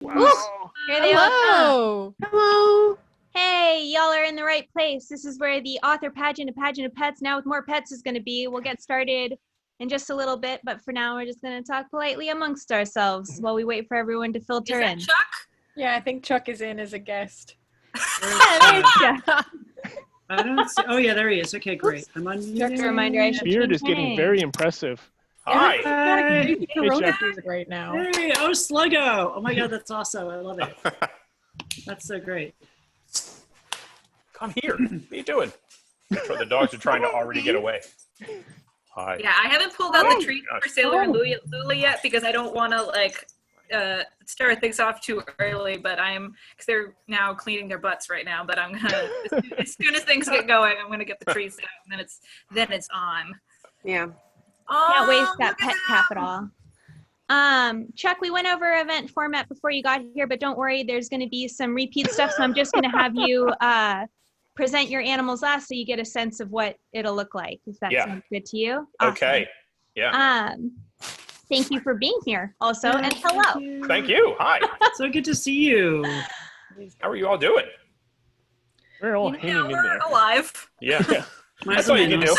Wow. Here they all come. Hello. Hello. Hey, y'all are in the right place. This is where the author pageant, a pageant of pets, now with more pets, is going to be. We'll get started in just a little bit, but for now, we're just going to talk politely amongst ourselves while we wait for everyone to filter in. Chuck? Yeah, I think Chuck is in as a guest. Yeah. I don't see. Oh yeah, there he is. Okay, great. I'm on. Just a reminder, I should Beard is change my getting name. very impressive. Yeah, Hi. he's got a crazy Hey, Corona Chuck. music right now. Hey, oh Sluggo! Oh my God, that's awesome. I love it. That's so great. Come here. What are you doing? The dogs are trying to already get away. Hi. Yeah, I haven't pulled out the treat for Sailor and Lula yet because I don't want to start things off too early. But because they're now cleaning their butts right now. But I'm gonna as soon as things get going, I'm gonna get the treats out, and then it's on. Yeah. Can't waste that pet capital. Chuck, we went over event format before you got here, but don't worry, there's going to be some repeat stuff. So I'm just going to have you present your animals last so you get a sense of what it'll look like, if that sounds good to you. Awesome. Okay. Yeah. Thank you for being here also, and hello. Thank you. Hi. So good to see you. How are you all doing? We're all hanging in We're there. alive. Yeah. Más That's o all you can do. menos.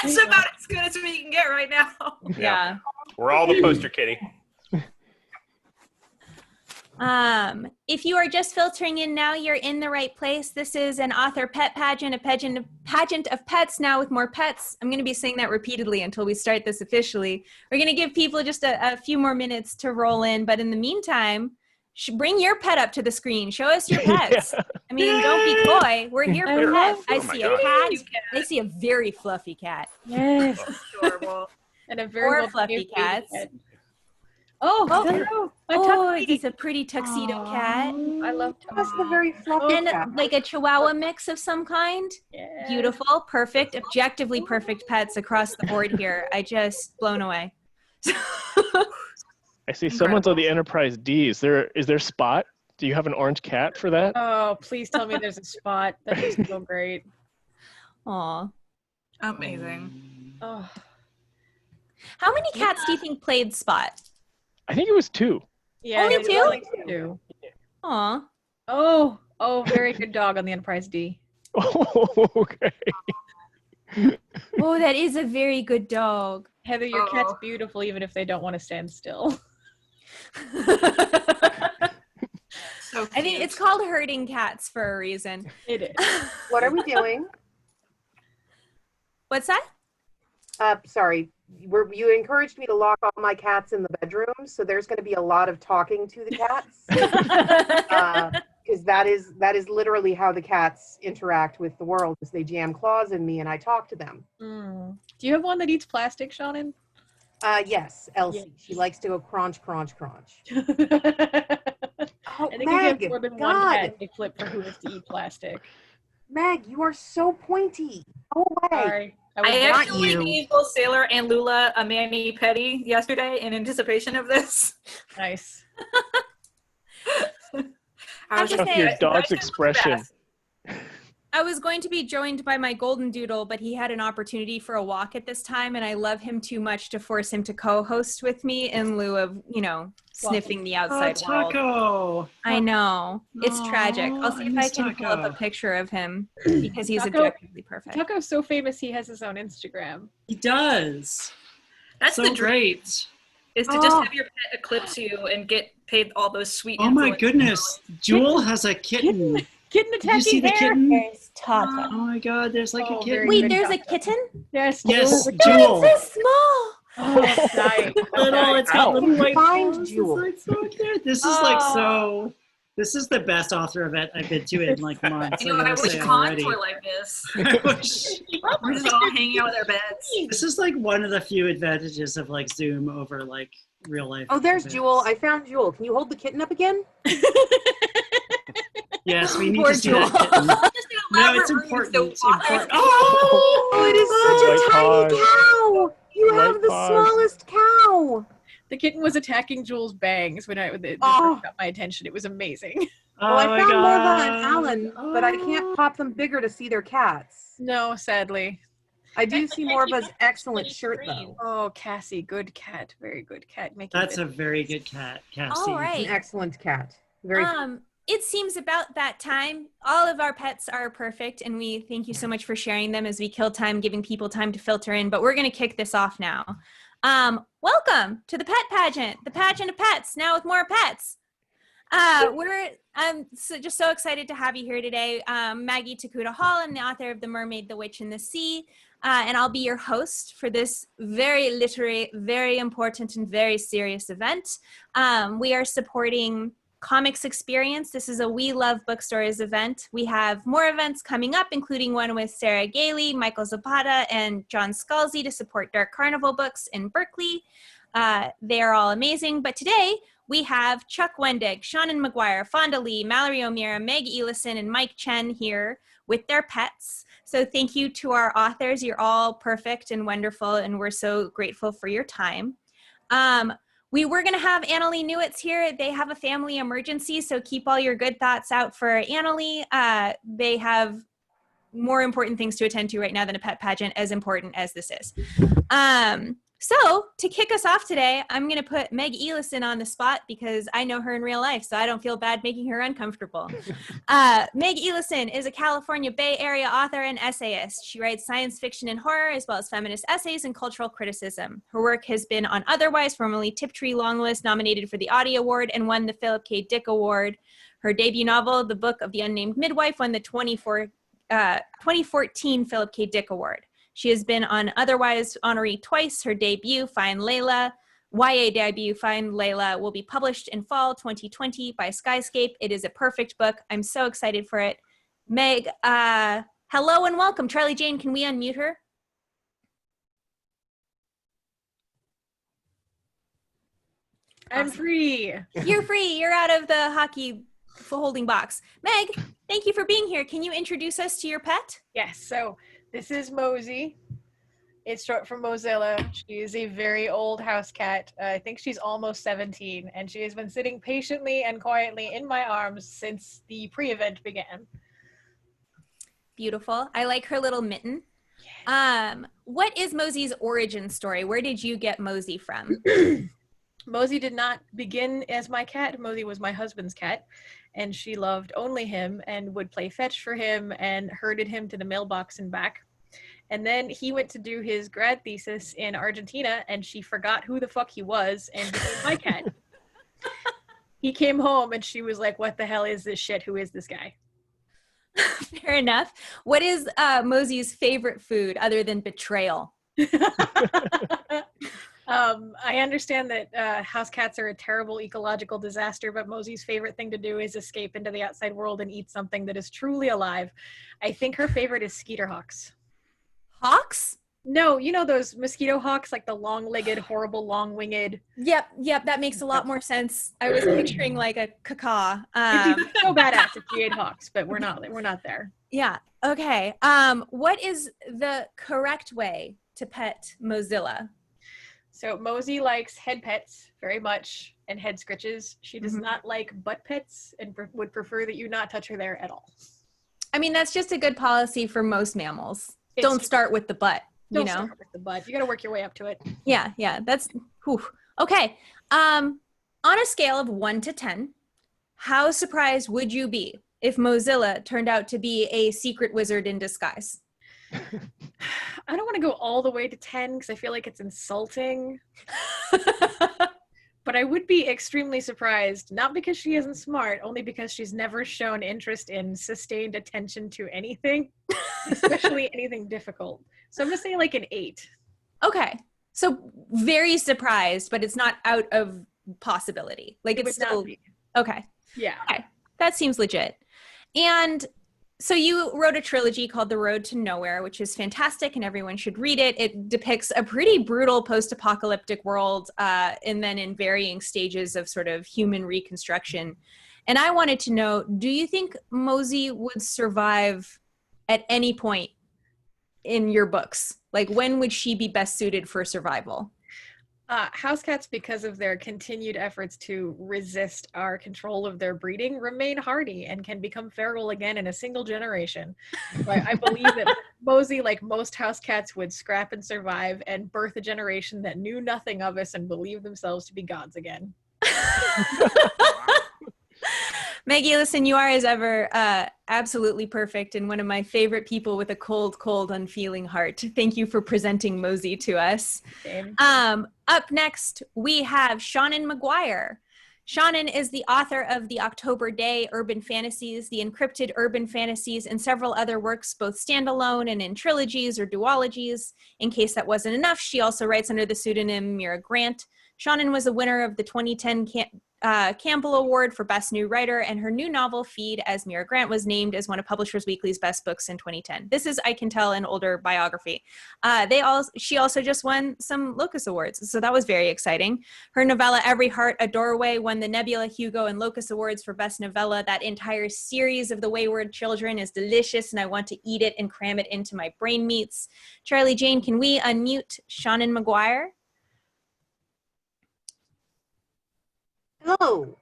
That's about as good as we can get right now. Yeah. We're all the poster kitty. If you are just filtering in now, you're in the right place. This is an author pet pageant, a pageant of pets now with more pets. I'm going to be saying that repeatedly until we start this officially. We're going to give people just a few more minutes to roll in, but in the meantime, bring your pet up to the screen. Show us your pets. I mean, don't be coy. We're here for pets. I Oh my see a God. cat. I see a very fluffy cat. Yes. Adorable. And a very Four well fluffy behaved cats. cat. Oh, hello. A Oh, tuxedo. it's a pretty tuxedo cat. I love That's the very fluffy And cat. like a Chihuahua mix of some kind. Yeah. Beautiful, perfect, objectively perfect pets across the board here. I just blown away. I see someone's on the Enterprise D. Is there Spot? Do you have an orange cat for that? Oh, please tell me there's a spot. That is so great. Aw. Amazing. Oh, How many cats do you think played Spot? I think it was 2. yeah. Only it's two? only two. Aw. Oh, very good dog on the Enterprise D. Oh, okay. Oh, that is a very good dog. Heather, your cat's Oh. beautiful even if they don't want to stand still. So I think it's called herding cats for a reason. It is. What are we doing? What's that? Sorry. You encouraged me to lock all my cats in the bedroom, so there's going to be a lot of talking to the cats. Because that is literally how the cats interact with the world, is they jam claws in me and I talk to them. Mm. Do you have one that eats plastic, Shannon? Yes, Elsie. Yes. She likes to go crunch, crunch, crunch. Oh, I think you Meg, have more than one God. cat they flip for who has to eat plastic. Meg, you are so pointy. Go away. Sorry. was I not actually you. gave both Sailor and Lula a mani-pedi yesterday in anticipation of this. nice. I was Just just saying, Your saying, dog's guys are the expression. best. I was going to be joined by my golden doodle, but he had an opportunity for a walk at this time, and I love him too much to force him to co-host with me in lieu of, sniffing the Oh, outside world. Taco. I know. It's tragic. I'll see I if I miss can pull up a Taco. picture of him because he's Taco- objectively perfect. Taco's so famous he has his own Instagram. He does. That's So the dream, great. is to just have your pet eclipse you and get paid all those sweet Oh my influences. goodness. Jewel has a kitten. Kitten Did you see attacking the hair. kitten? There's Taco. Oh my God, there's like Oh, a very kitten. Wait, good there's a Taco. kitten? Yes. Yes, Jewel. Jewel. So small. Oh, it's nice. Little, it's got Ow. little white Find paws. Jewel. It's like so cute. This is like so. This is the best author event I've been to in like months. You know, I gotta wish say cons already. were like this. I wish. We're just all hanging out with our beds. This is like one of the few advantages of like Zoom over like real life. Oh, there's events. Jewel. I found Jewel. Can you hold the kitten up again? Yes, we need Poor to see Jewel. that kitten. Just an No, elaborate it's room, important. so It's wide. important. Oh, it is such White a tiny paws. cow. You White have the paws. smallest cow. The kitten was attacking Jules' bangs when it Oh. got my attention. It was amazing. Well, I my found Morva God. and Alan, but I can't pop them bigger to see their cats. No, sadly. I do see Morva's excellent shirt though. Oh, Cassie, good cat. Very good cat. Making That's a good. very good cat, Cassie. All An right. excellent cat. Very It seems about that time. All of our pets are perfect, and we thank you so much for sharing them as we kill time, giving people time to filter in. But we're going to kick this off now. Welcome to the Pet Pageant, the pageant of pets, now with more pets. I'm just so excited to have you here today. Maggie Takuta Hall. I'm the author of The Mermaid, the Witch, and the Sea, and I'll be your host for this very literary, very important, and very serious event. We are supporting Comics Experience. This is a We Love Bookstores event. We have more events coming up, including one with Sarah Gailey, Michael Zapata, and John Scalzi to support Dark Carnival books in Berkeley. They are all amazing, but today we have Chuck Wendig, Shannon McGuire, Fonda Lee, Mallory O'Meara, Meg Elison, and Mike Chen here with their pets. So thank you to our authors. You're all perfect and wonderful, and we're so grateful for your time. We were going to have Annalee Newitz here. They have a family emergency, so keep all your good thoughts out for Annalee. They have more important things to attend to right now than a pet pageant, as important as this is. So to kick us off today, I'm going to put Meg Elison on the spot because I know her in real life, so I don't feel bad making her uncomfortable. Meg Elison is a California Bay Area author and essayist. She writes science fiction and horror, as well as feminist essays and cultural criticism. Her work has been on Otherwise, formerly Tiptree Longlist, nominated for the Audie Award and won the Philip K. Dick Award. Her debut novel, The Book of the Unnamed Midwife, won the 2014 Philip K. Dick Award. She has been on Otherwise honoree twice. Her debut, Find Layla, YA debut, Find Layla, will be published in fall 2020 by Skyscape. It is a perfect book. I'm so excited for it. Meg, hello and welcome. Charlie Jane, can we unmute her? I'm free. You're free. You're out of the hockey holding box. Meg, thank you for being here. Can you introduce us to your pet? Yes, so this is Mosey. It's short for Mozilla. She is a very old house cat. I think she's almost 17, and she has been sitting patiently and quietly in my arms since the pre-event began. Beautiful. I like her little mitten. What is Mosey's origin story? Where did you get Mosey from? Mosey did not begin as my cat. Mosey was my husband's cat, and she loved only him and would play fetch for him and herded him to the mailbox and back. And then he went to do his grad thesis in Argentina, and she forgot who the fuck he was and became my cat. He came home, and she was like, what the hell is this shit? Who is this guy? Fair enough. What is Mosey's favorite food other than betrayal? I understand that house cats are a terrible ecological disaster, but Mosey's favorite thing to do is escape into the outside world and eat something that is truly alive. I think her favorite is skeeter hawks. Hawks? No, you know those mosquito hawks, like the long-legged, horrible, long-winged. Yep, that makes a lot more sense. I was picturing like a caca. It'd be so badass if she ate hawks, but we're not there. Yeah. Okay. What is the correct way to pet Mozilla? So Mosey likes head pets very much and head scritches. She does not like butt pets and would prefer that you not touch her there at all. I mean, that's just a good policy for most mammals. Don't start with the butt, you know? Start with the butt. You got to work your way up to it. Yeah. That's, whew. Okay. On a scale of 1 to 10, how surprised would you be if Mozilla turned out to be a secret wizard in disguise? I don't want to go all the way to 10 because I feel like it's insulting. But I would be extremely surprised, not because she isn't smart, only because she's never shown interest in sustained attention to anything, especially anything difficult. So I'm going to say like an 8. Okay. So very surprised, but it's not out of possibility. Like it's still, okay. Yeah. Okay. That seems legit. And so you wrote a trilogy called The Road to Nowhere, which is fantastic and everyone should read it. It depicts a pretty brutal post-apocalyptic world and then in varying stages of sort of human reconstruction. And I wanted to know, do you think Mosey would survive at any point in your books? Like when would she be best suited for survival? House cats, because of their continued efforts to resist our control of their breeding, remain hardy and can become feral again in a single generation. So I believe that Mosey, like most house cats, would scrap and survive and birth a generation that knew nothing of us and believed themselves to be gods again. Maggie, listen, you are as ever absolutely perfect and one of my favorite people with a cold, cold, unfeeling heart. Thank you for presenting Mosey to us. Same. Up next, we have Shannon McGuire. Shannon is the author of The October Day, Urban Fantasies, The Encrypted Urban Fantasies, and several other works, both standalone and in trilogies or duologies. In case that wasn't enough, she also writes under the pseudonym Mira Grant. Shannon was a winner of the 2010 Campbell Award for Best New Writer, and her new novel, Feed as Mira Grant, was named as one of Publishers Weekly's best books in 2010. This is, I can tell, an older biography. She also just won some Locus Awards, so that was very exciting. Her novella, Every Heart, a Doorway, won the Nebula, Hugo, and Locus Awards for Best Novella. That entire series of The Wayward Children is delicious, and I want to eat it and cram it into my brain meats. Charlie Jane, can we unmute Shannon McGuire? Hello.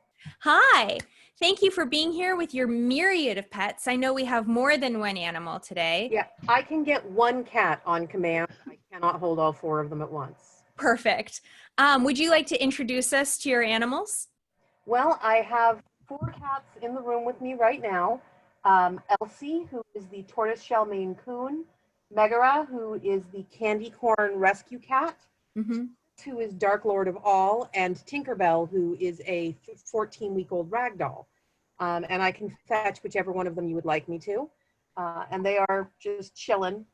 Hi. Thank you for being here with your myriad of pets. I know we have more than one animal today. Yeah, I can get one cat on command. I cannot hold all 4 of them at once. Perfect. Would you like to introduce us to your animals? Well, I have 4 cats in the room with me right now. Elsie, who is the tortoiseshell Maine Coon. Megara, who is the candy corn rescue cat. Mm-hmm. Who is Dark Lord of All, and Tinkerbell, who is a 14-week-old ragdoll. And I can fetch whichever one of them you would like me to. And they are just chilling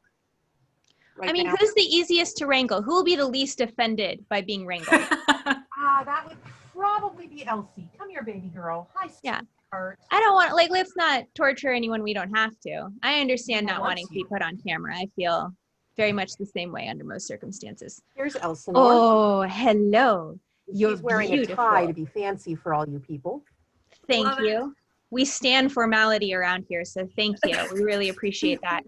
right now. Who's the easiest to wrangle? Who will be the least offended by being wrangled? That would probably be Elsie. Come here, baby girl. Hi, Yeah. sweetheart. I don't want, let's not torture anyone we don't have to. I understand not I want wanting to be to. put on camera. I feel very much the same way under most circumstances. Here's Elsinore. Oh, hello. You're She's wearing beautiful. a tie to be fancy for all you people. Thank Love it. you. We stand formality around here, so thank you. We really appreciate that.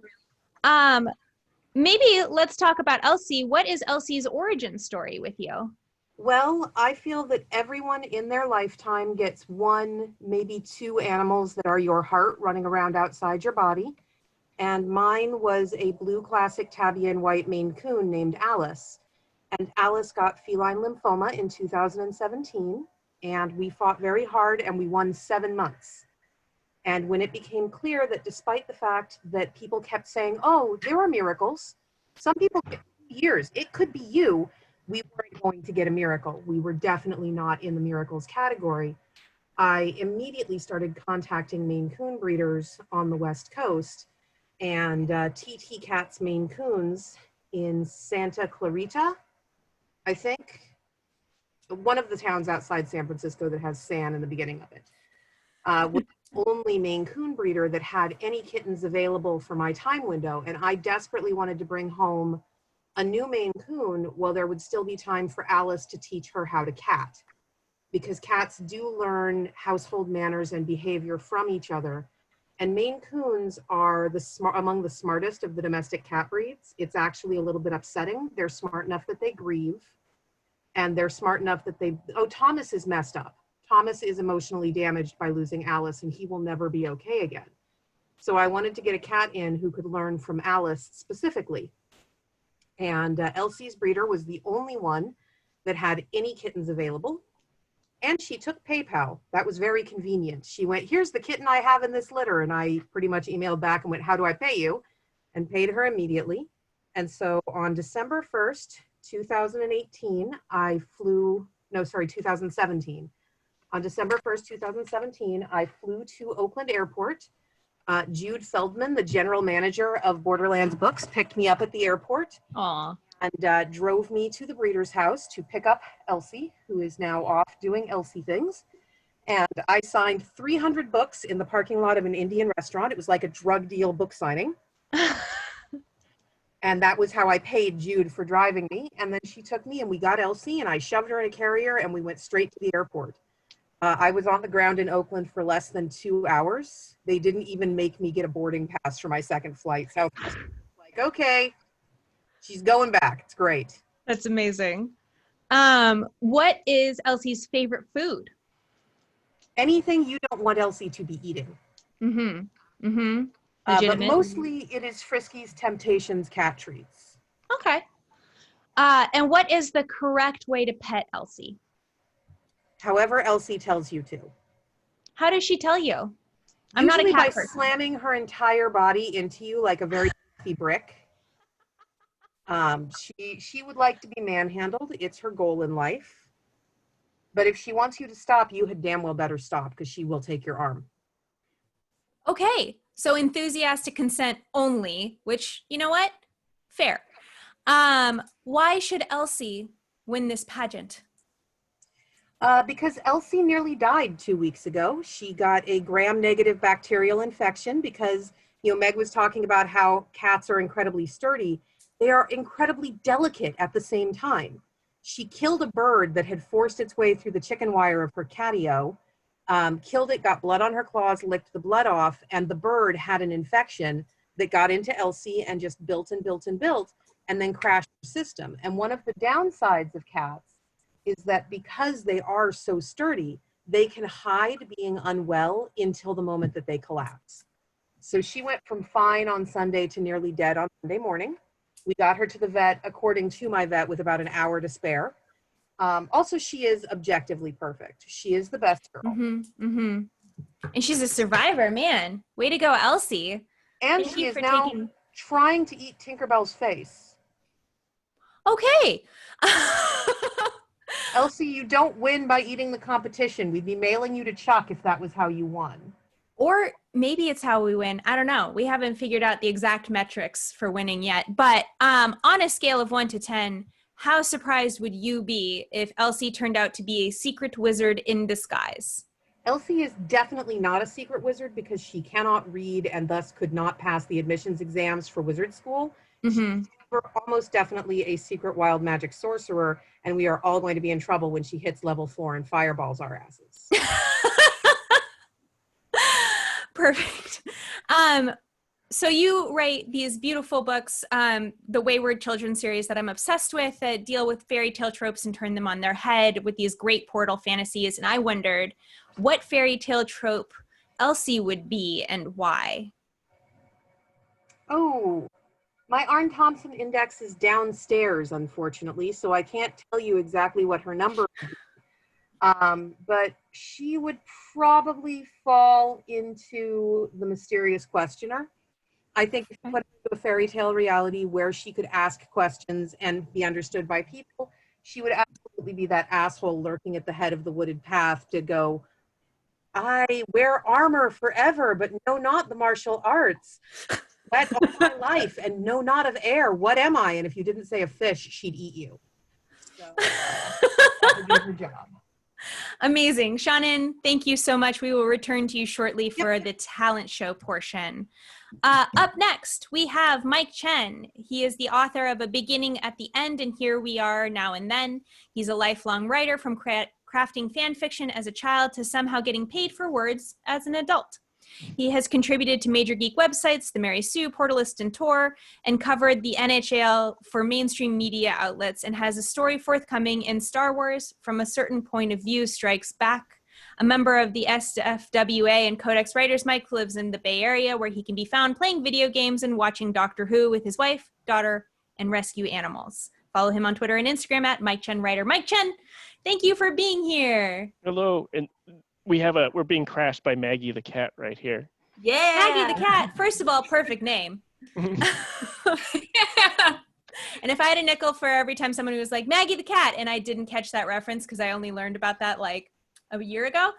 Maybe let's talk about Elsie. What is Elsie's origin story with you? Well, I feel that everyone in their lifetime gets 1, maybe 2 animals that are your heart running around outside your body. And mine was a blue classic tabby and white Maine Coon named Alice. And Alice got feline lymphoma in 2017. And we fought very hard and we won 7 months. And when it became clear that despite the fact that people kept saying, oh, there are miracles, some people get years, it could be you, we weren't going to get a miracle. We were definitely not in the miracles category. I immediately started contacting Maine Coon breeders on the West Coast, and TT Cats Maine Coons in Santa Clarita, I think. One of the towns outside San Francisco that has San in the beginning of it. Was the only Maine Coon breeder that had any kittens available for my time window, and I desperately wanted to bring home a new Maine Coon while there would still be time for Alice to teach her how to cat. Because cats do learn household manners and behavior from each other. And Maine Coons are among the smartest of the domestic cat breeds. It's actually a little bit upsetting. They're smart enough that they grieve. And they're smart enough that Thomas is messed up. Thomas is emotionally damaged by losing Alice, and he will never be okay again. So I wanted to get a cat in who could learn from Alice specifically. And Elsie's breeder was the only one that had any kittens available. And she took PayPal. That was very convenient. She went, here's the kitten I have in this litter. And I pretty much emailed back and went, how do I pay you? And paid her immediately. And so on December 1st, 2017. On December 1st, 2017, I flew to Oakland Airport. Jude Feldman, the general manager of Borderlands Books, picked me up at the airport. Aw. And drove me to the breeder's house to pick up Elsie, who is now off doing Elsie things. And I signed 300 books in the parking lot of an Indian restaurant. It was like a drug deal book signing. And that was how I paid Jude for driving me. And then she took me and we got Elsie and I shoved her in a carrier and we went straight to the airport. I was on the ground in Oakland for less than 2 hours. They didn't even make me get a boarding pass for my second flight. So like, okay, she's going back. It's great. That's amazing. What is Elsie's favorite food? Anything you don't want Elsie to be eating. Mm-hmm. Mm-hmm. But Legitimate. mostly it is Frisky's Temptations cat treats. Okay. And what is the correct way to pet Elsie? However Elsie tells you to. How does she tell you? I'm not a Usually cat by person. slamming her entire body into you like a very heavy brick. She would like to be manhandled. It's her goal in life. But if she wants you to stop, you had damn well better stop because she will take your arm. Okay. So enthusiastic consent only, which, you know what? Fair. Why should Elsie win this pageant? Because Elsie nearly died 2 weeks ago. She got a gram-negative bacterial infection because, Meg was talking about how cats are incredibly sturdy. They are incredibly delicate at the same time. She killed a bird that had forced its way through the chicken wire of her catio, killed it, got blood on her claws, licked the blood off, and the bird had an infection that got into Elsie and just built and built and built, and then crashed her system. And one of the downsides of cats is that because they are so sturdy, they can hide being unwell until the moment that they collapse. So she went from fine on Sunday to nearly dead on Monday morning. We got her to the vet, according to my vet, with about an hour to spare. Also, she is objectively perfect. She is the best girl. Mm-hmm. Mm-hmm. And she's a survivor, man. Way to go, Elsie. And Thank she you is for now taking- trying to eat Tinkerbell's face. Okay. Elsie, you don't win by eating the competition. We'd be mailing you to Chuck if that was how you won. Or maybe it's how we win. I don't know. We haven't figured out the exact metrics for winning yet. But on a scale of 1 to 10, how surprised would you be if Elsie turned out to be a secret wizard in disguise? Elsie is definitely not a secret wizard because she cannot read and thus could not pass the admissions exams for wizard school. Mm-hmm. We're almost definitely a secret wild magic sorcerer, and we are all going to be in trouble when she hits level 4 and fireballs our asses. Perfect. So you write these beautiful books, the Wayward Children series that I'm obsessed with, that deal with fairy tale tropes and turn them on their head with these great portal fantasies. And I wondered what fairy tale trope Elsie would be and why. Oh, my Arn Thompson index is downstairs, unfortunately, so I can't tell you exactly what her number is. But she would probably fall into the mysterious questioner. I think if you put her into a fairy tale reality where she could ask questions and be understood by people, she would absolutely be that asshole lurking at the head of the wooded path to go, I wear armor forever, but no, not the martial arts. Wet all my life and no, not of air. What am I? And if you didn't say a fish, she'd eat you. So that would be her job. Amazing. Shannon, thank you so much. We will return to you shortly for the talent show portion. Up next, we have Mike Chen. He is the author of A Beginning at the End and Here We Are Now and Then. He's a lifelong writer from crafting fan fiction as a child to somehow getting paid for words as an adult. He has contributed to major geek websites, The Mary Sue, Portalist, and Tor, and covered the NHL for mainstream media outlets, and has a story forthcoming in Star Wars, From a Certain Point of View Strikes Back. A member of the SFWA and Codex Writers, Mike lives in the Bay Area, where he can be found playing video games and watching Doctor Who with his wife, daughter, and rescue animals. Follow him on Twitter and Instagram at Mike Chen Writer. Mike Chen, thank you for being here. Hello, and we're being crashed by Maggie the cat right here. Yeah. Maggie the cat. First of all, perfect name. And if I had a nickel for every time someone was like, Maggie the cat, and I didn't catch that reference because I only learned about that like a year ago,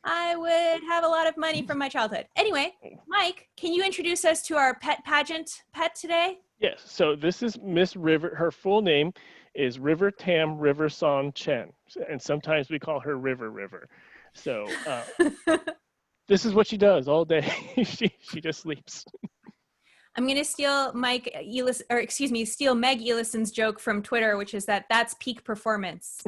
I would have a lot of money from my childhood. Anyway, Mike, can you introduce us to our pet pageant pet today? Yes, so this is Miss River. Her full name is River Tam Riverson Chen, and sometimes we call her River. So this is what she does all day. she just sleeps. I'm gonna steal Meg Elison's joke from Twitter, which is that's peak performance.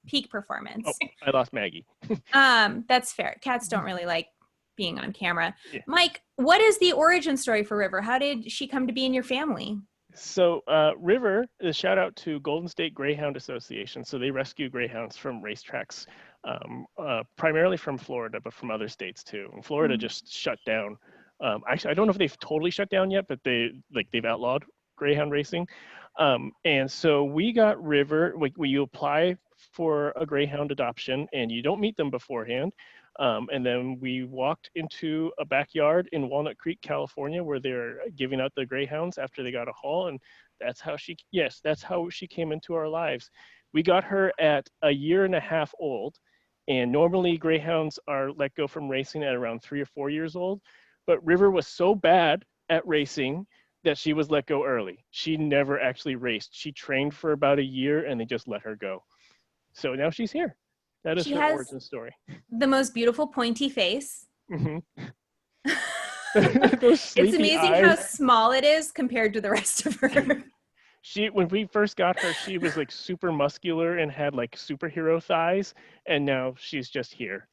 Peak performance. Oh, I lost Maggie. That's fair. Cats don't really like being on camera. Yeah. Mike, what is the origin story for River? How did she come to be in your family? So River, a shout out to Golden State Greyhound Association. So they rescue greyhounds from racetracks, primarily from Florida, but from other states too. And Florida just shut down. Actually, I don't know if they've totally shut down yet, but they've outlawed greyhound racing. And so we got River. You apply for a greyhound adoption, and you don't meet them beforehand. And then we walked into a backyard in Walnut Creek, California, where they're giving out the greyhounds after they got a haul. And that's how she came into our lives. We got her at a year and a half old. And normally greyhounds are let go from racing at around 3 or 4 years old. But River was so bad at racing that she was let go early. She never actually raced. She trained for about a year and they just let her go. So now she's here. That is her origin story. The most beautiful pointy face. Mm-hmm. It's amazing how small it is compared to the rest of her. When we first got her, she was like super muscular and had like superhero thighs, and now she's just here.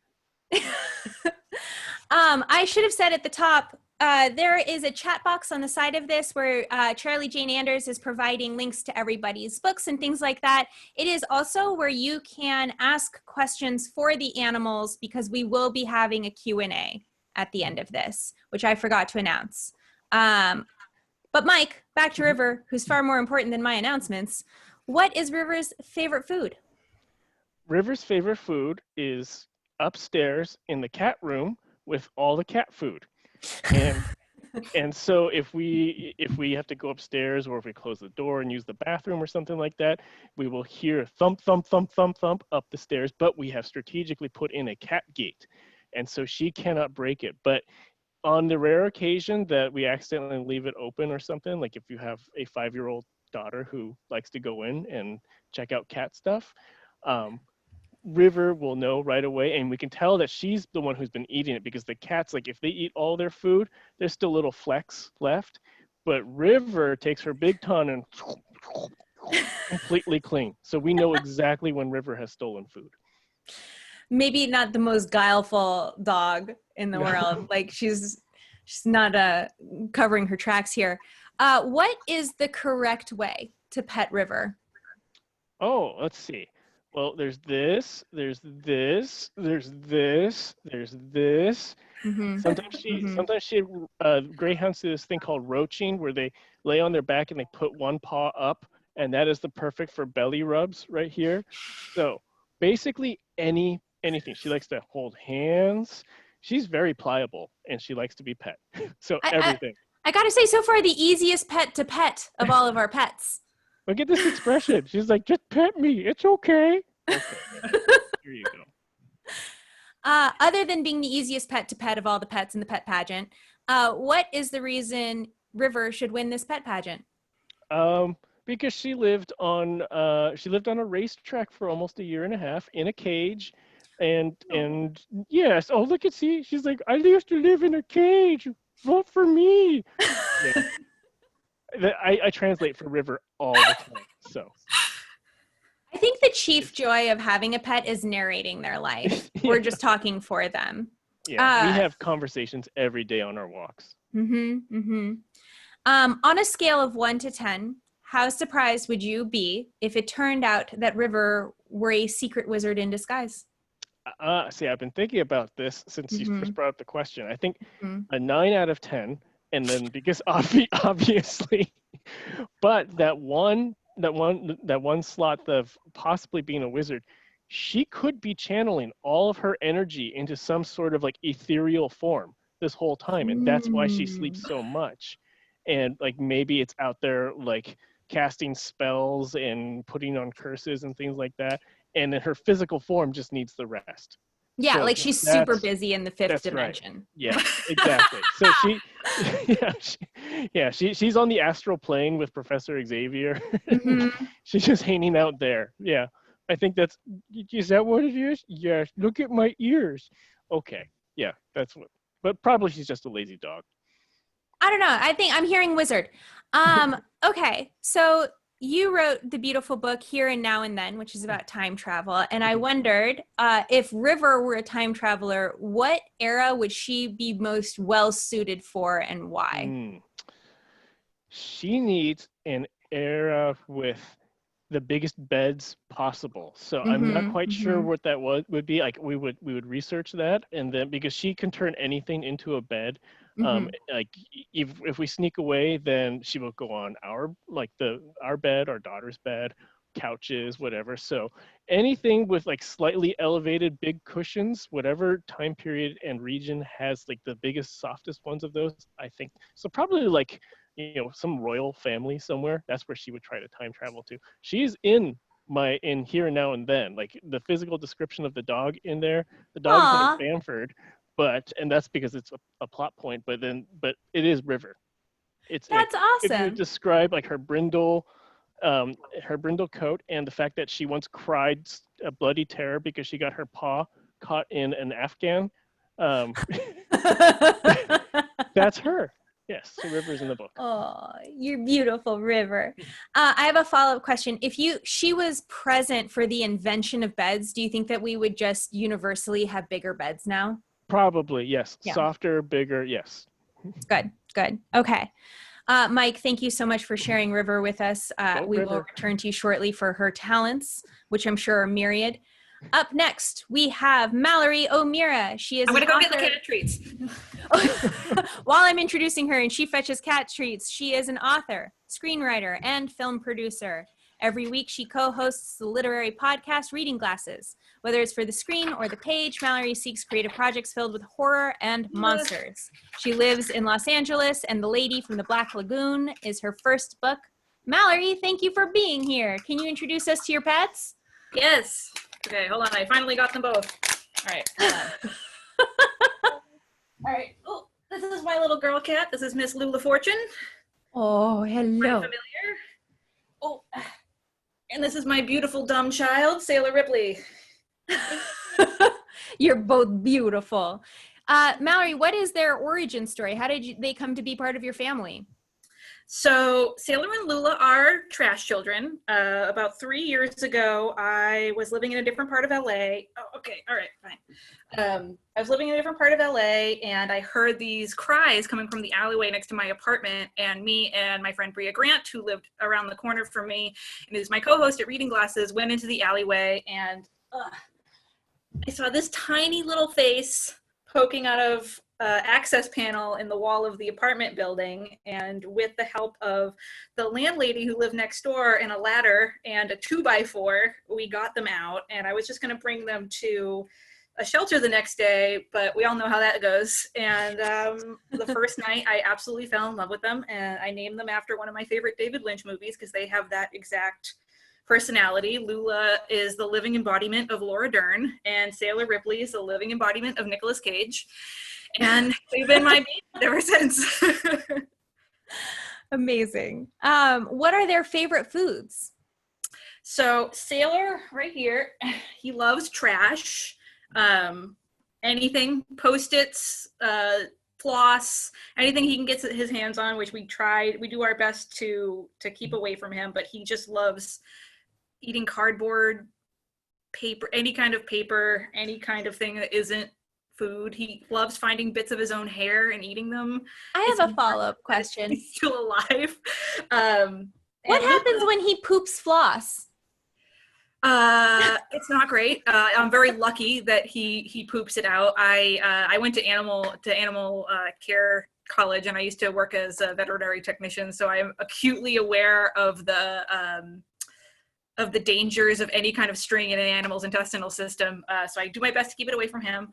I should have said at the top, there is a chat box on the side of this where Charlie Jane Anders is providing links to everybody's books and things like that. It is also where you can ask questions for the animals, because we will be having a Q&A at the end of this, which I forgot to announce. But Mike, back to River, who's far more important than my announcements. What is River's favorite food? River's favorite food is upstairs in the cat room with all the cat food. And so if we have to go upstairs, or if we close the door and use the bathroom or something like that, we will hear thump, thump, thump, thump, thump up the stairs, but we have strategically put in a cat gate. And so she cannot break it. But on the rare occasion that we accidentally leave it open or something, like if you have a 5-year-old daughter who likes to go in and check out cat stuff, River will know right away, and we can tell that she's the one who's been eating it, because the cats, like if they eat all their food, there's still little flecks left, but River takes her big tongue and completely clean. So we know exactly when River has stolen food. Maybe not the most guileful dog in the world. Like she's not covering her tracks here. What is the correct way to pet River? Oh, let's see. Well, there's this, there's this, there's this, there's this. Mm-hmm. Sometimes greyhounds do this thing called roaching, where they lay on their back and they put one paw up, and that is the perfect for belly rubs right here. So basically anything. She likes to hold hands. She's very pliable, and she likes to be pet. So everything. I gotta say, so far the easiest pet to pet of all of our pets. Look at this expression. She's like, just pet me. It's okay. Okay. Here you go. Other than being the easiest pet to pet of all the pets in the pet pageant, what is the reason River should win this pet pageant? Because she lived on a racetrack for almost a year and a half in a cage. And yes, oh, look at, see, she's like, I used to live in a cage. Vote for me. Yeah. I translate for River all the time, so. I think the chief joy of having a pet is narrating their life. Yeah. We're just talking for them. Yeah, we have conversations every day on our walks. On a scale of 1 to 10, how surprised would you be if it turned out that River were a secret wizard in disguise? See, I've been thinking about this since you first brought up the question. I think a 9 out of 10. And then because obviously, but that one slot of possibly being a wizard, she could be channeling all of her energy into some sort of like ethereal form this whole time, and that's why she sleeps so much. And like maybe it's out there like casting spells and putting on curses and things like that, and then her physical form just needs the rest. Yeah, so like she's super busy in the fifth dimension. Right. Yeah, exactly. So she's on the astral plane with Professor Xavier. She's just hanging out there. Yeah, I think is that what it is? Yes, look at my ears. Okay, yeah, that's what, but probably she's just a lazy dog. I don't know. I think I'm hearing wizard. Okay, so you wrote the beautiful book Here and Now and Then, which is about time travel. And I wondered if River were a time traveler, what era would she be most well suited for and why? She needs an era with the biggest beds possible. So I'm not quite sure what that would be. Like we would research that, and then because she can turn anything into a bed. Like if we sneak away, then she will go on our bed, our daughter's bed, couches, whatever. So anything with like slightly elevated big cushions, whatever time period and region has like the biggest, softest ones of those, I think. So probably like, some royal family somewhere. That's where she would try to time travel to. She's in Here and Now and Then, like the physical description of the dog in there. The dog's named Bamford, and that's because it's a plot point. But it is River. It's That's like, awesome. If you describe like her brindle coat and the fact that she once cried a bloody terror because she got her paw caught in an Afghan. That's her. Yes, so River's in the book. Oh, you're beautiful, River. I have a follow-up question. If she was present for the invention of beds, do you think that we would just universally have bigger beds now? Probably, yes. Yeah. Softer, bigger, yes. Good. Okay. Mike, thank you so much for sharing River with us. We will return to you shortly for her talents, which I'm sure are myriad. Up next, we have Mallory O'Meara. She is I'm going to go get the cat treats. While I'm introducing her and she fetches cat treats, she is an author, screenwriter, and film producer. Every week, she co-hosts the literary podcast Reading Glasses. Whether it's for the screen or the page, Mallory seeks creative projects filled with horror and monsters. She lives in Los Angeles, and The Lady from the Black Lagoon is her first book. Mallory, thank you for being here. Can you introduce us to your pets? Yes. Okay, hold on. I finally got them both. All right. Hold on. All right. Oh, this is my little girl cat. This is Miss Lula Fortune. Oh, Pretty hello. familiar. Oh, and this is my beautiful dumb child, Sailor Ripley. You're both beautiful. Mallory, what is their origin story? How did they come to be part of your family? So Sailor and Lula are trash children. About 3 years ago, I was living in a different part of LA. Oh, okay. All right, fine. I was living in a different part of LA, and I heard these cries coming from the alleyway next to my apartment, and me and my friend Bria Grant, who lived around the corner from me and is my co-host at Reading Glasses, went into the alleyway, and I saw this tiny little face poking out of access panel in the wall of the apartment building, and with the help of the landlady who lived next door and a ladder and a 2x4, we got them out, and I was just going to bring them to a shelter the next day, but we all know how that goes. And the first night I absolutely fell in love with them, and I named them after one of my favorite David Lynch movies because they have that exact personality. Lula is the living embodiment of Laura Dern, and Sailor Ripley is the living embodiment of Nicolas Cage. And they've been my baby ever since. Amazing. What are their favorite foods? So Sailor right here, he loves trash. Anything, Post-its, floss, anything he can get his hands on, which we do our best to keep away from him, but he just loves eating cardboard, paper, any kind of paper, any kind of thing that isn't food. He loves finding bits of his own hair and eating them. I have a follow-up question. He's still alive. What happens when he poops floss? It's not great. I'm very lucky that he poops it out. I went to animal care college, and I used to work as a veterinary technician, so I'm acutely aware of the dangers of any kind of string in an animal's intestinal system. So I do my best to keep it away from him.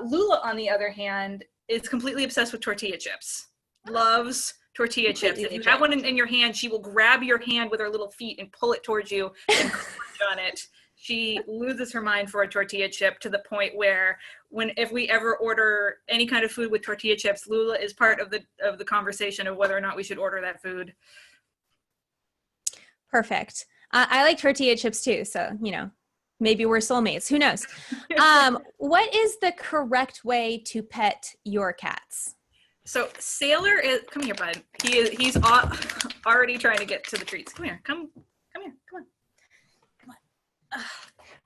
Lula, on the other hand, is completely obsessed with tortilla chips. Loves tortilla chips. If you have one in your hand, she will grab your hand with her little feet and pull it towards you and crunch on it. She loses her mind for a tortilla chip to the point where if we ever order any kind of food with tortilla chips, Lula is part of the conversation of whether or not we should order that food. Perfect. I like tortilla chips too, so, maybe we're soulmates. Who knows? What is the correct way to pet your cats? So Sailor is, come here, bud. He's already trying to get to the treats. Come here, come here, come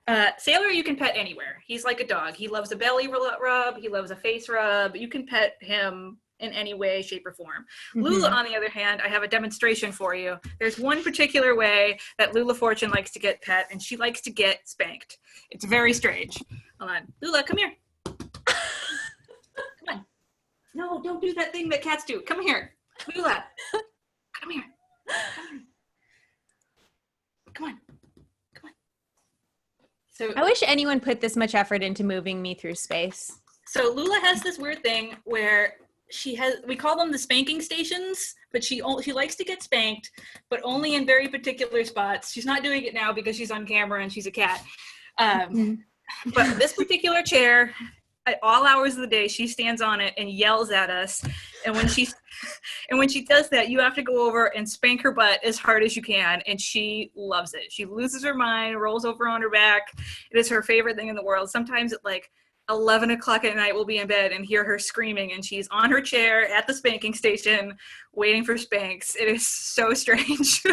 on. Sailor, you can pet anywhere. He's like a dog. He loves a belly rub. He loves a face rub. You can pet him in any way, shape, or form. Mhm. Lula, on the other hand, I have a demonstration for you. There's one particular way that Lula Fortune likes to get pet, and she likes to get spanked. It's very strange. Hold on. Lula, come here. Come on. No, don't do that thing that cats do. Come here. Lula, come here. Come on. Come on. So I wish anyone put this much effort into moving me through space. So Lula has this weird thing where we call them the spanking stations, but she likes to get spanked, but only in very particular spots. She's not doing it now because she's on camera and she's a cat. But this particular chair, at all hours of the day, she stands on it and yells at us. And when she does that, you have to go over and spank her butt as hard as you can, and she loves it. She loses her mind, rolls over on her back. It is her favorite thing in the world. Sometimes at like 11 o'clock at night, we'll be in bed and hear her screaming, and she's on her chair at the spanking station waiting for spanks. It is so strange,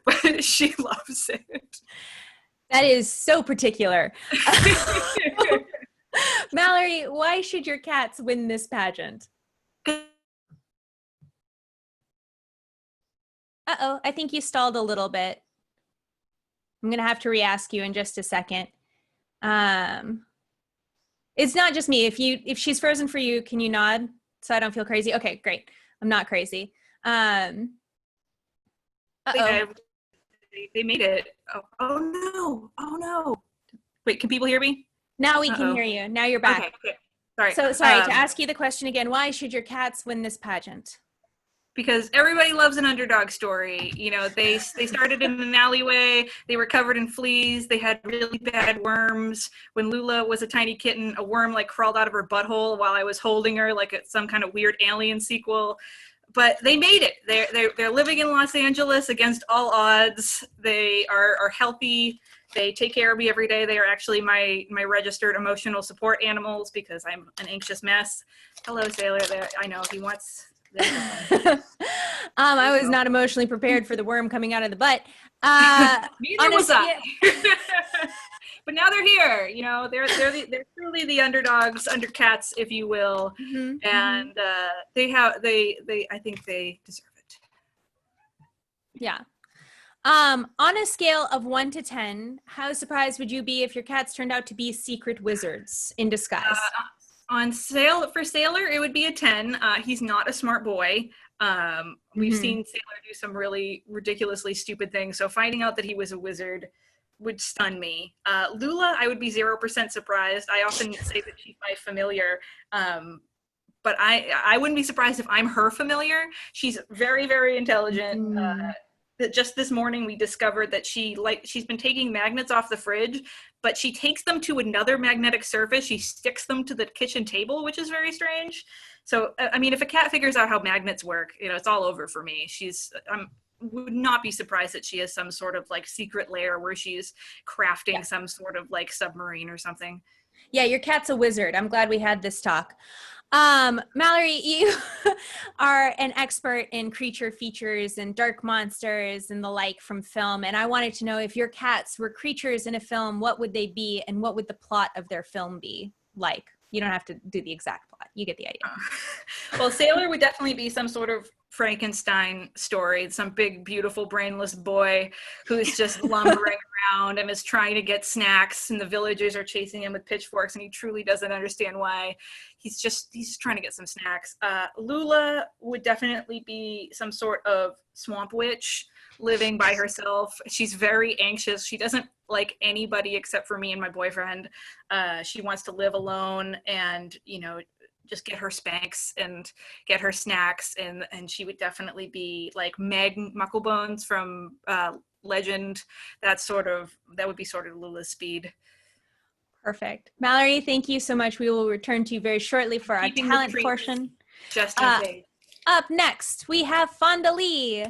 but she loves it. That is so particular. Mallory, why should your cats win this pageant? Uh-oh, I think you stalled a little bit. I'm going to have to re-ask you in just a second. It's not just me. If she's frozen for you, can you nod so I don't feel crazy? Okay, great. I'm not crazy. Uh-oh. They made it. Oh no. Wait, can people hear me? Now we can hear you. Now you're back. Okay. Sorry. So sorry, to ask you the question again, why should your cats win this pageant? Because everybody loves an underdog story. You know, they started in an alleyway. They were covered in fleas. They had really bad worms. When Lula was a tiny kitten, a worm like crawled out of her butthole while I was holding her, like it's some kind of weird Alien sequel. But they made it. They're living in Los Angeles against all odds. They are healthy. They take care of me every day. They are actually my registered emotional support animals because I'm an anxious mess. Hello, Sailor. There, I know he wants. I was not emotionally prepared for the worm coming out of the butt. Neither was I. But now they're here. You know, they're truly the underdogs, under cats, if you will, and I think they deserve it. Yeah. On a scale of 1 to 10, how surprised would you be if your cats turned out to be secret wizards in disguise? On sale for Sailor, it would be a 10. He's not a smart boy. We've seen Sailor do some really ridiculously stupid things. So finding out that he was a wizard would stun me. Lula, I would be 0% surprised. I often say that she's my familiar. But I wouldn't be surprised if I'm her familiar. She's very, very intelligent. That just this morning we discovered that she's been taking magnets off the fridge, but she takes them to another magnetic surface. She sticks them to the kitchen table, which is very strange. So, I mean, if a cat figures out how magnets work, you know, it's all over for me. Would not be surprised that she has some sort of like secret lair where she's crafting some sort of like submarine or something. Yeah, your cat's a wizard. I'm glad we had this talk. Mallory, you are an expert in creature features and dark monsters and the like from film. And I wanted to know, if your cats were creatures in a film, what would they be and what would the plot of their film be like? You don't have to do the exact plot. You get the idea. Well, Sailor would definitely be some sort of Frankenstein story. Some big, beautiful, brainless boy who's just lumbering around and is trying to get snacks, and the villagers are chasing him with pitchforks, and he truly doesn't understand why. He's just trying to get some snacks. Lula would definitely be some sort of swamp witch living by herself. She's very anxious. She doesn't like anybody except for me and my boyfriend. She wants to live alone and, you know, just get her spanks and get her snacks, and she would definitely be like Meg Mucklebones from Legend. That would be sort of Lula's speed. Perfect. Mallory, thank you so much. We will return to you very shortly for our talent portion. Just in case. Up next, we have Fonda Lee.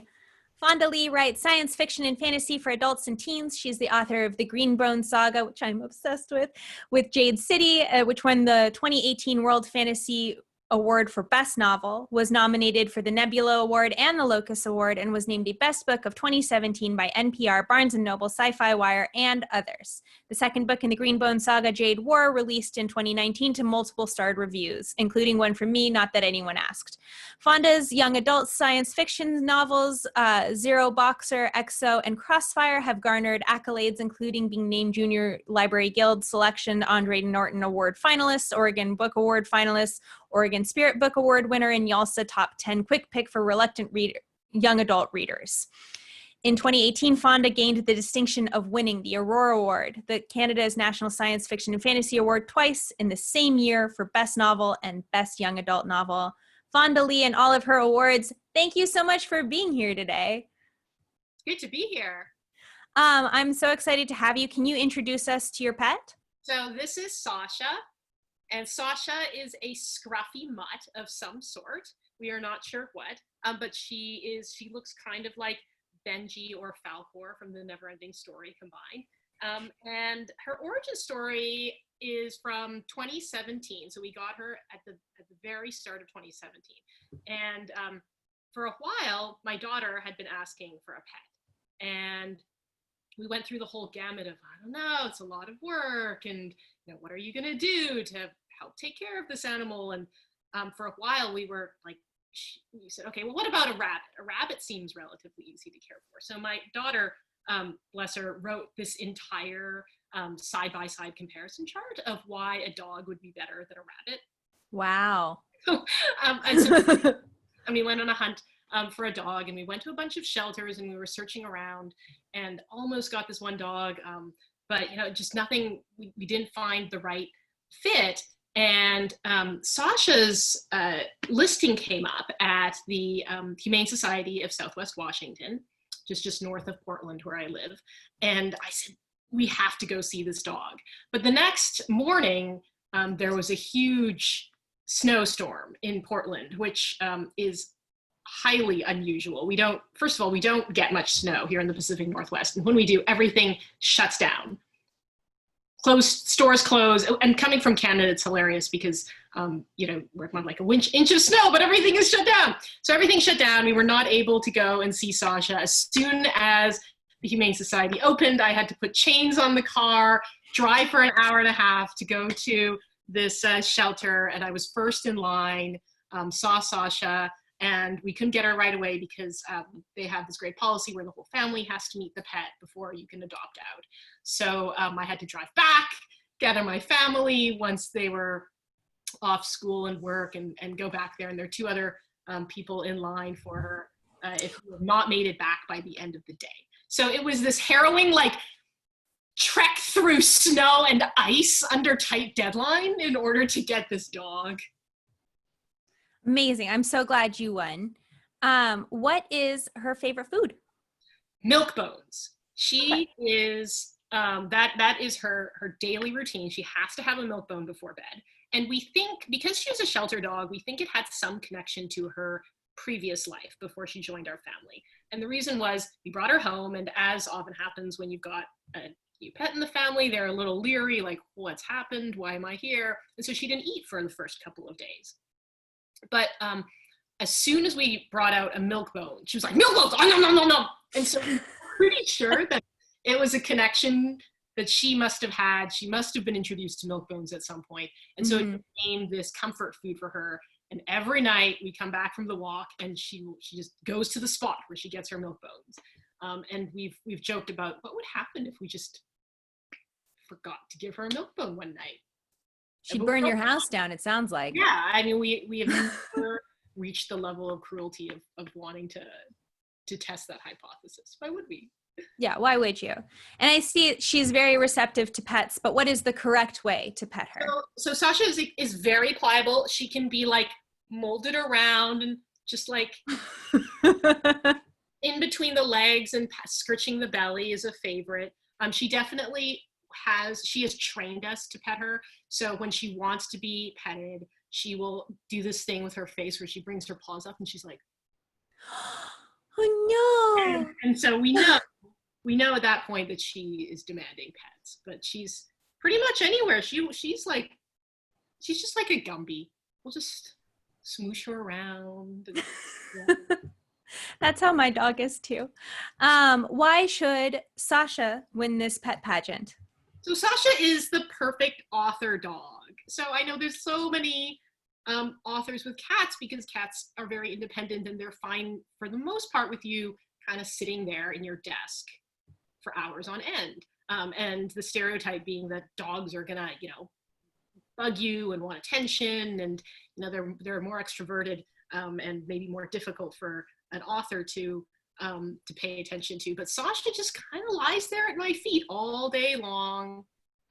Fonda Lee writes science fiction and fantasy for adults and teens. She's the author of the Greenbone Saga, which I'm obsessed with Jade City, which won the 2018 World Fantasy Award for Best Novel, was nominated for the Nebula Award and the Locus Award, and was named a Best Book of 2017 by NPR, Barnes & Noble, Sci-Fi Wire, and others. The second book in the Greenbone saga, Jade War, released in 2019 to multiple starred reviews, including one from me, not that anyone asked. Fonda's young adult science fiction novels, Zero Boxer, EXO, and Crossfire have garnered accolades, including being named Junior Library Guild Selection Andre Norton Award finalists, Oregon Book Award finalists, Oregon Spirit Book Award winner, and YALSA Top 10 Quick Pick for reluctant young adult readers. In 2018, Fonda gained the distinction of winning the Aurora Award, the Canada's National Science Fiction and Fantasy Award, twice in the same year for Best Novel and Best Young Adult Novel. Fonda Lee and all of her awards, thank you so much for being here today. It's good to be here. I'm so excited to have you. Can you introduce us to your pet? So this is Sasha, and Sasha is a scruffy mutt of some sort. We are not sure what, but she looks kind of like Benji or Falcor from the Neverending Story combined. And her origin story is from 2017. So we got her at the very start of 2017. And for a while, my daughter had been asking for a pet. And we went through the whole gamut of, I don't know, it's a lot of work. And what are you going to do to help take care of this animal? And for a while, we were like, we said, okay, well, what about a rabbit? A rabbit seems relatively easy to care for. So my daughter, bless her, wrote this entire side-by-side comparison chart of why a dog would be better than a rabbit. Wow. And we went on a hunt for a dog, and we went to a bunch of shelters, and we were searching around and almost got this one dog, but just nothing, we didn't find the right fit. And Sasha's listing came up at the Humane Society of Southwest Washington, just north of Portland, where I live. And I said, we have to go see this dog. But the next morning, there was a huge snowstorm in Portland, which is highly unusual. First of all, we don't get much snow here in the Pacific Northwest. And when we do, everything shuts down. Stores close, and coming from Canada, it's hilarious because, we're on like an inch of snow, but everything is shut down. So everything shut down. We were not able to go and see Sasha. As soon as the Humane Society opened, I had to put chains on the car, drive for an hour and a half to go to this shelter, and I was first in line, saw Sasha, and we couldn't get her right away because they have this great policy where the whole family has to meet the pet before you can adopt out. So I had to drive back, gather my family once they were off school and work, and go back there. And there are two other people in line for her if you have not made it back by the end of the day. So it was this harrowing, trek through snow and ice under tight deadline in order to get this dog. Amazing. I'm so glad you won. What is her favorite food? Milk bones. She is, that is her daily routine. She has to have a milk bone before bed. And we think, because she was a shelter dog, we think it had some connection to her previous life before she joined our family. And the reason was we brought her home, and as often happens when you've got a new pet in the family, they're a little leery, like, what's happened? Why am I here? And so she didn't eat for the first couple of days. But as soon as we brought out a milk bone, she was like, milk bone, oh, no. And so I'm pretty sure that it was a connection that she must have had. She must have been introduced to milk bones at some point. And so it became this comfort food for her. And every night we come back from the walk, and she just goes to the spot where she gets her milk bones. And we've joked about what would happen if we just forgot to give her a milk bone one night. She'd burn your house down, it sounds like. Yeah, I mean, we have never reached the level of cruelty of wanting to test that hypothesis. Why would we? Yeah, why would you? And I see she's very receptive to pets, but what is the correct way to pet her? So Sasha is very pliable. She can be molded around and just in between the legs, and scritching the belly is a favorite. She definitely she has trained us to pet her. So when she wants to be petted, she will do this thing with her face where she brings her paws up and she's like, oh no. And so we know at that point that she is demanding pets, but she's pretty much anywhere. She's just like a Gumby. We'll just smoosh her around. And, yeah. That's how my dog is too. Why should Sasha win this pet pageant? So Sasha is the perfect author dog. So I know there's so many authors with cats because cats are very independent and they're fine for the most part with you kind of sitting there in your desk for hours on end. And the stereotype being that dogs are gonna, bug you and want attention, and they're more extroverted and maybe more difficult for an author to pay attention to. But Sasha just kind of lies there at my feet all day long,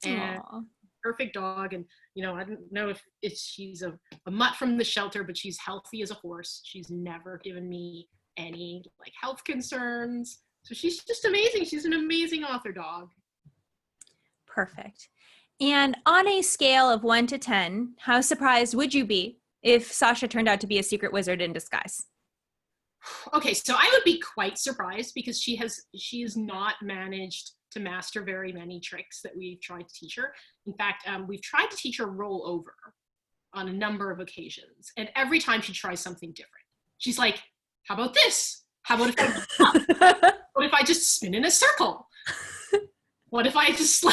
and Aw. perfect dog. And I don't know if she's a mutt from the shelter, but she's healthy as a horse. She's never given me any health concerns. So she's just amazing. She's an amazing author dog. Perfect. And on a scale of 1 to 10, how surprised would you be if Sasha turned out to be a secret wizard in disguise? Okay, so I would be quite surprised because she has not managed to master very many tricks that we've tried to teach her. In fact, we've tried to teach her roll over on a number of occasions, and every time she tries something different. She's like, how about this? How about what if I just spin in a circle? What if I just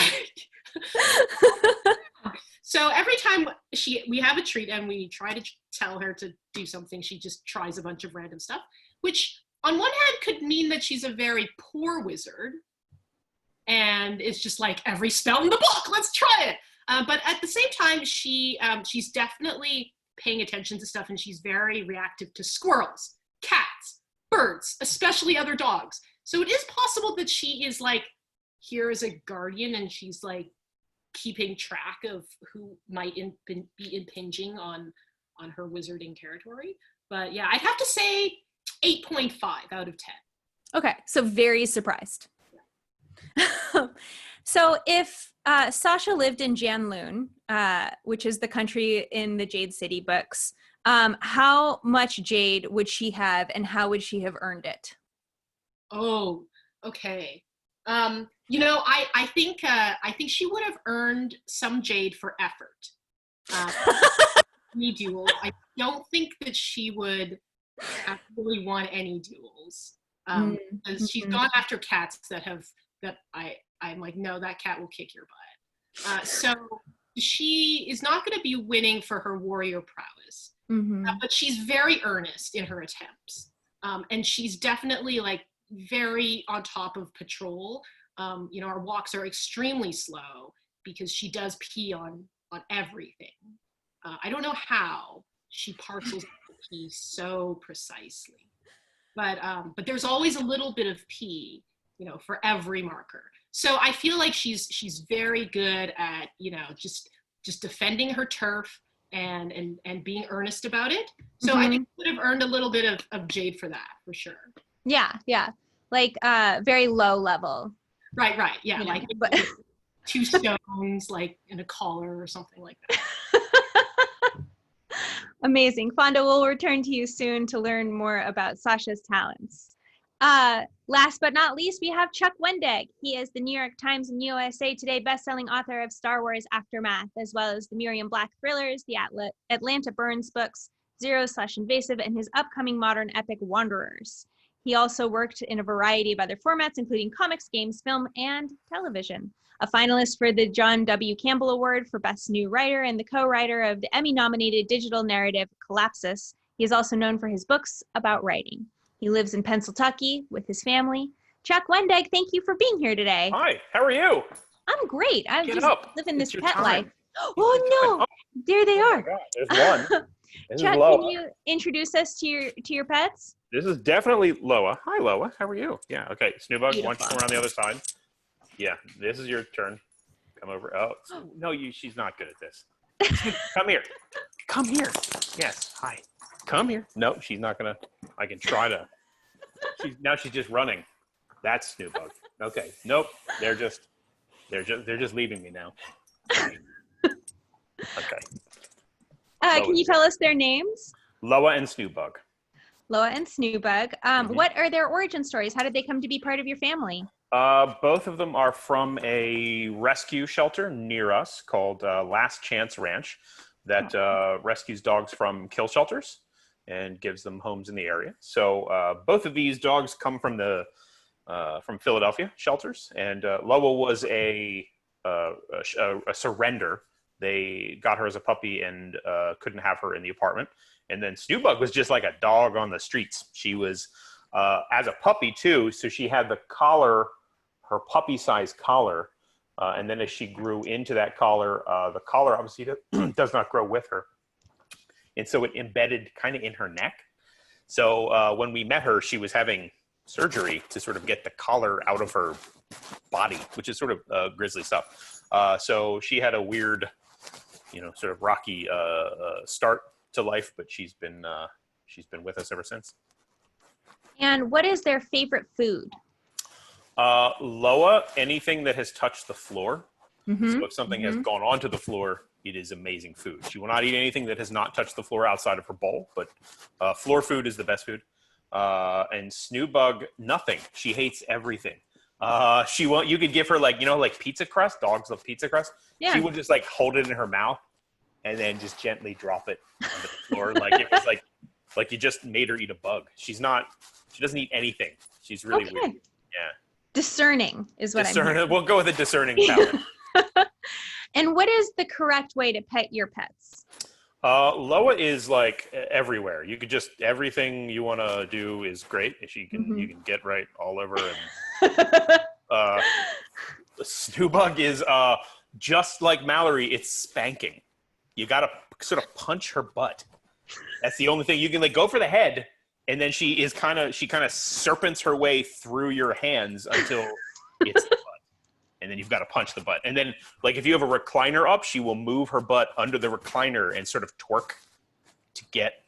So every time we have a treat and we try to tell her to do something, she just tries a bunch of random stuff, which on one hand could mean that she's a very poor wizard and it's just every spell in the book, let's try it. But at the same time, she's definitely paying attention to stuff, and she's very reactive to squirrels, cats, birds, especially other dogs. So it is possible that she is here as a guardian, and she's keeping track of who might be impinging on her wizarding territory. But yeah, I'd have to say 8.5 out of 10. Okay, so very surprised. So if Sasha lived in Janloon, which is the country in the Jade City books, how much jade would she have, and how would she have earned it? Oh, okay. I think she would have earned some jade for effort. Any duel. I don't think that she would actually won any duels. Because she's gone after cats I'm like, no, that cat will kick your butt. So she is not going to be winning for her warrior prowess. But she's very earnest in her attempts. And she's definitely very on top of patrol. Our walks are extremely slow because she does pee on everything. I don't know how she parcels the pee so precisely, but there's always a little bit of pee, for every marker. So I feel like she's very good at, just defending her turf and being earnest about it. So I think she would have earned a little bit of jade for that, for sure. Yeah. Very low level. Right. Yeah, but 2 stones, in a collar or something like that. Amazing. Fonda, we'll return to you soon to learn more about Sasha's talents. Last but not least, we have Chuck Wendig. He is the New York Times and USA Today bestselling author of Star Wars Aftermath, as well as the Miriam Black thrillers, the Atlanta Burns books, Zero/Invasive, and his upcoming modern epic Wanderers. He also worked in a variety of other formats, including comics, games, film, and television. A finalist for the John W. Campbell Award for Best New Writer and the co-writer of the Emmy-nominated digital narrative Collapsus. He is also known for his books about writing. He lives in Pennsylvania with his family. Chuck Wendig, thank you for being here today. Hi, how are you? I'm great. I'm Get just up. living It's this your pet time. life. Oh no, there they Oh my are. God, there's one. This Chuck, is Loa. can you introduce us to your pets? This is definitely Loa. Hi, Loa. How are you? Yeah. Okay. Snoobug, why don't you Beautiful. come around the other side? Yeah. This is your turn. Come over. Oh no, she's not good at this. Come here. Come here. Yes. Hi. Come here. No, she's not gonna. I can try to. She's just running. That's Snoobug. Okay. Nope. They're just leaving me now. Okay. Can you tell us their names? Loa and Snoobug. Loa and Snoobug. What are their origin stories? How did they come to be part of your family? Both of them are from a rescue shelter near us called Last Chance Ranch. that rescues dogs from kill shelters and gives them homes in the area. So both of these dogs come from from Philadelphia shelters, and Loa was a surrender. They got her as a puppy and couldn't have her in the apartment. And then Snoobug was just like a dog on the streets. She was as a puppy too, so she had the collar, her puppy-sized collar, and then as she grew into that collar, the collar obviously does not grow with her. And so it embedded kind of in her neck. So when we met her, she was having surgery to sort of get the collar out of her body, which is sort of grisly stuff. So she had a weird, sort of rocky start to life, but she's been with us ever since. And what is their favorite food? Loa, anything that has touched the floor. Mm-hmm. So if something has gone onto the floor, it is amazing food. She will not eat anything that has not touched the floor outside of her bowl, but floor food is the best food. And Snoobug, nothing. She hates everything. You could give her like pizza crust. Dogs love pizza crust. Yeah. She would just like hold it in her mouth and then just gently drop it onto the floor. Like it was like you just made her eat a bug. She doesn't eat anything. She's really weird. Yeah. Discerning is what I'm hearing. We'll go with a discerning palate. And what is the correct way to pet your pets? Loa is like everywhere. You could just, everything you want to do is great. You can get right all over. And Snoobug is just like Mallory. It's spanking. You got to sort of punch her butt. That's the only thing. You can go for the head, and then she kind of serpents her way through your hands until it's the butt. And then you've got to punch the butt. And then, if you have a recliner up, she will move her butt under the recliner and sort of twerk to get.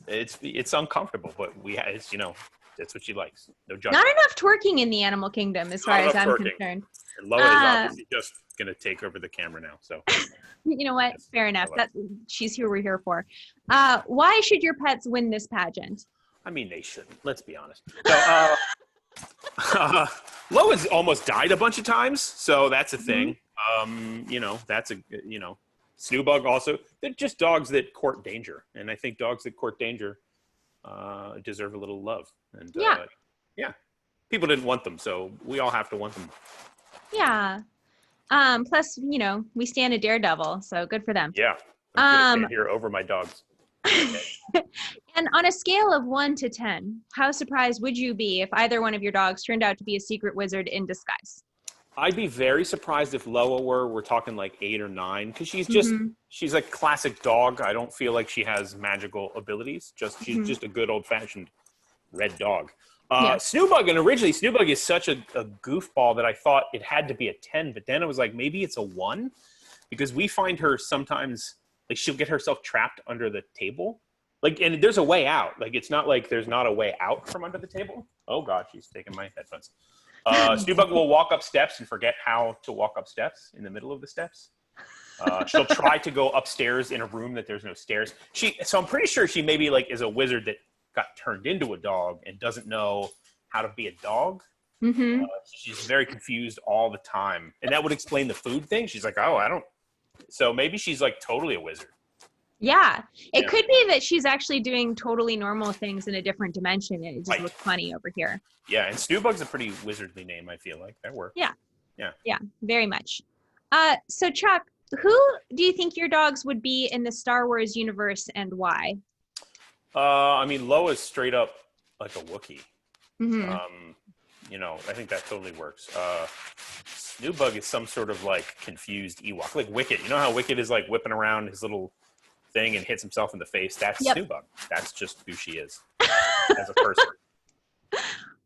It's uncomfortable, but that's what she likes. No judgment. Not enough twerking in the animal kingdom, as far as I'm concerned. And Loa is obviously just going to take over the camera now. So, you know what? Yes. Fair enough. She's who we're here for. Why should your pets win this pageant? I mean, they shouldn't. Let's be honest. So, Loa's almost died a bunch of times, so that's a thing. That's Snoobug also. They're just dogs that court danger, and I think dogs that court danger deserve a little love. And people didn't want them, so we all have to want them. Yeah. Plus, we stand a daredevil, so good for them. Yeah. I'm gonna stand here over my dogs. And on a scale of 1 to 10, how surprised would you be if either one of your dogs turned out to be a secret wizard in disguise? I'd be very surprised if Loa we're talking like 8 or 9, because she's a classic dog. I don't feel like she has magical abilities. She's just a good old fashioned red dog. Snoobug, and originally Snoobug is such a goofball that I thought it had to be a 10, but then it was like, maybe it's a 1, because we find her sometimes, she'll get herself trapped under the table. And there's a way out. It's not like there's not a way out from under the table. Oh God, she's taking my headphones. Snoobug will walk up steps and forget how to walk up steps in the middle of the steps. She'll try to go upstairs in a room that there's no stairs. So I'm pretty sure she maybe is a wizard that got turned into a dog and doesn't know how to be a dog. She's very confused all the time. And that would explain the food thing. She's like, oh, I don't. So maybe she's totally a wizard. Yeah. It could be that she's actually doing totally normal things in a different dimension. It just looks funny over here. Yeah, and Snoobug's a pretty wizardly name, I feel like. That works. Yeah. Yeah. Yeah, very much. So Chuck, who do you think your dogs would be in the Star Wars universe and why? I mean, Loa's straight up like a Wookiee. I think that totally works. Snoobug is some sort of confused Ewok, like Wicket. You know how Wicket is whipping around his little thing and hits himself in the face? That's Snoobug. That's just who she is as a person.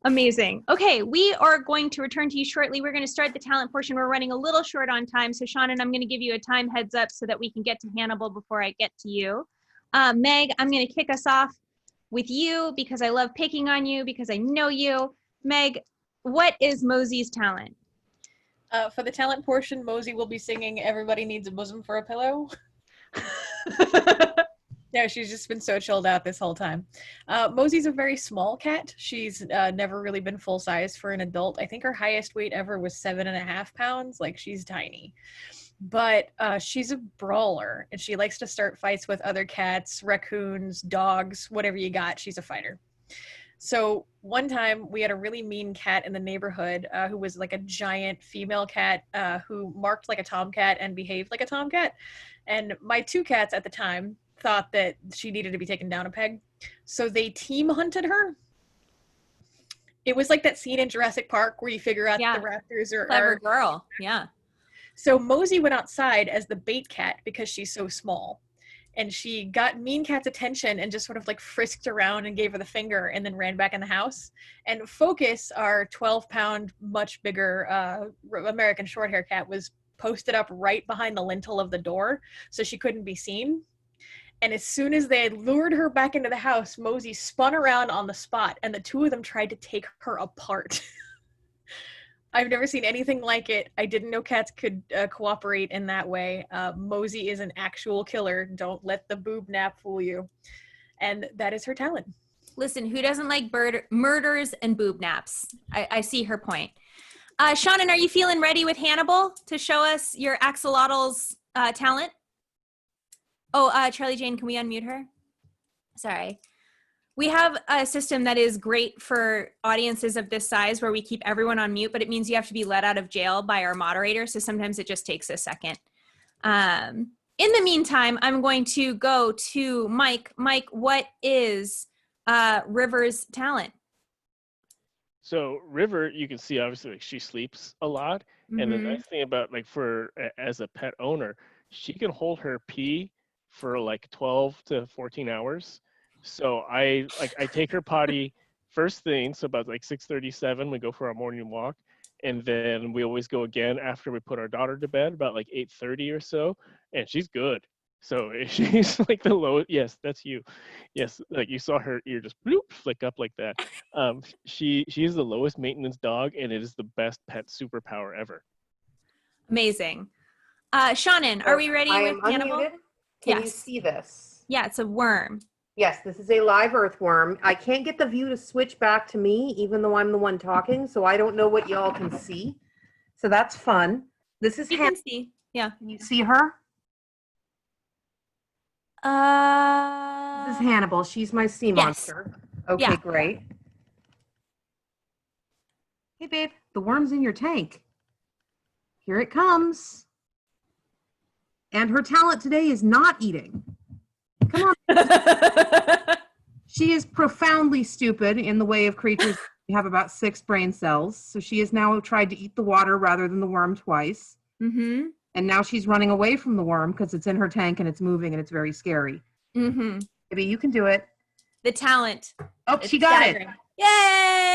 Amazing. Okay, we are going to return to you shortly. We're going to start the talent portion. We're running a little short on time, so Shannon, I'm going to give you a time heads up so that we can get to Hannibal before I get to you. Meg, I'm going to kick us off with you because I love picking on you because I know you. Meg, what is Mosey's talent? For the talent portion, Mosey will be singing "Everybody Needs a Bosom for a Pillow." Yeah, she's just been so chilled out this whole time. Mosey's a very small cat. She's never really been full size for an adult. I think her highest weight ever was 7.5 pounds. She's tiny. but she's a brawler and she likes to start fights with other cats, raccoons, dogs, whatever you got. She's a fighter. So one time we had a really mean cat in the neighborhood who was like a giant female cat who marked like a tomcat and behaved like a tomcat. And my two cats at the time thought that she needed to be taken down a peg. So they team hunted her. It was like that scene in Jurassic Park where you figure out Yeah. the raptors are Clever girl. Yeah. So Mosey went outside as the bait cat because she's so small. And she got Mean Cat's attention and just sort of like frisked around and gave her the finger and then ran back in the house. And Focus, our 12-pound, much bigger American Shorthair cat, was posted up right behind the lintel of the door so she couldn't be seen. And as soon as they had lured her back into the house, Mosey spun around on the spot and the two of them tried to take her apart. I've never seen anything like it. I didn't know cats could cooperate in that way. Mosey is an actual killer. Don't let the boob nap fool you. And that is her talent. Listen, who doesn't like murders and boob naps? I see her point. Shannon, are you feeling ready with Hannibal to show us your axolotl's talent? Oh, Charlie Jane, can we unmute her? Sorry. We have a system that is great for audiences of this size where we keep everyone on mute, but it means you have to be let out of jail by our moderator. So sometimes it just takes a second. In the meantime, I'm going to go to Mike. Mike, what is River's talent? So River, you can see obviously like she sleeps a lot. And the Mhm. nice thing about like as a pet owner, she can hold her pee for like 12 to 14 hours. So I take her potty first thing, so about like 6:37 we go for our morning walk, and then we always go again after we put our daughter to bed about like 8:30 or so, and she's good. So she's like the lowest. Yes, that's you. Yes, like you saw her ear just bloop flick up like that. She is the lowest maintenance dog, and it is the best pet superpower ever. Amazing. Shannon, are we ready I with am Hannibal? unmuted. Can you Yes. see this? Yeah, it's a worm. Yes, this is a live earthworm. I can't get the view to switch back to me, even though I'm the one talking, so I don't know what y'all can see. So that's fun. This is You can see. Yeah. Can you see her? This is Hannibal. She's my sea yes. monster. Okay, Yeah. great. Hey, babe, the worm's in your tank. Here it comes. And her talent today is not eating. Come on. She is profoundly stupid in the way of creatures that have about 6 brain cells. So she has now tried to eat the water rather than the worm twice. Mm-hmm. And now she's running away from the worm because it's in her tank and it's moving and it's very scary. Mm-hmm. Maybe you can do it. The talent. Oh, It's she got it. staggering. Yay!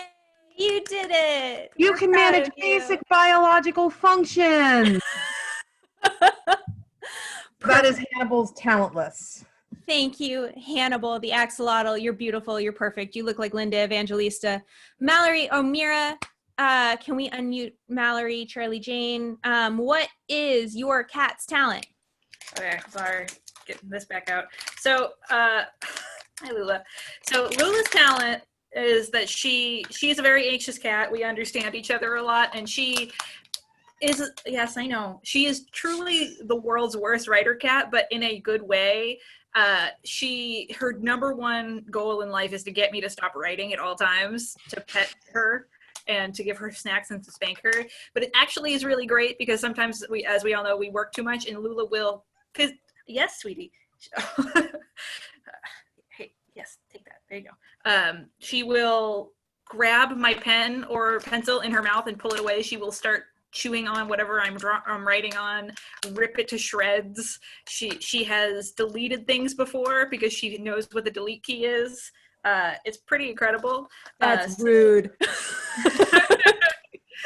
You did it. You We're can proud manage of you. basic biological functions. That is Hannibal's talentless. Thank you, Hannibal, the axolotl. You're beautiful. You're perfect. You look like Linda Evangelista. Mallory O'Meara, can we unmute Mallory, Charlie Jane? What is your cat's talent? Okay, sorry, getting this back out. So, hi Lula. So Lula's talent is that she's a very anxious cat. We understand each other a lot, and she is, yes, I know, she is truly the world's worst writer cat, but in a good way. Her number one goal in life is to get me to stop writing at all times, to pet her and to give her snacks and to spank her. But it actually is really great because sometimes we, as we all know, we work too much, and Lula will, because yes, sweetie. Hey, yes, take that. There you go. She will grab my pen or pencil in her mouth and pull it away. She will start chewing on whatever I'm writing on, rip it to shreds. She has deleted things before because she knows what the delete key is. It's pretty incredible. That's rude.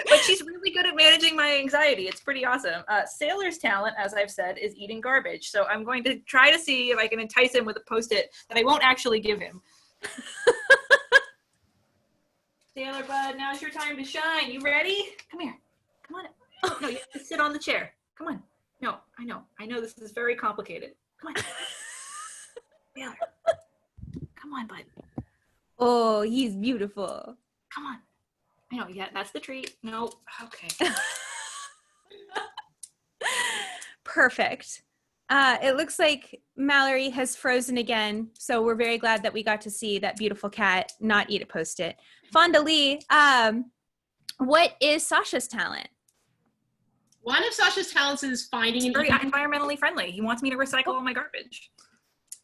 But she's really good at managing my anxiety. It's pretty awesome. Sailor's talent, as I've said, is eating garbage. So I'm going to try to see if I can entice him with a Post-it that I won't actually give him. Sailor bud, now's your time to shine. You ready? Come here. Come on. Oh, no, you have to sit on the chair. Come on. No, I know this is very complicated. Come on. Sailor. Come on, bud. Oh, he's beautiful. Come on. I know, yeah, that's the treat. No, okay. Perfect. It looks like Mallory has frozen again, so we're very glad that we got to see that beautiful cat not eat a Post-it. Fonda Lee, what is Sasha's talent? One of Sasha's talents is finding He's an very eating. environmentally friendly. He wants me to recycle all my garbage.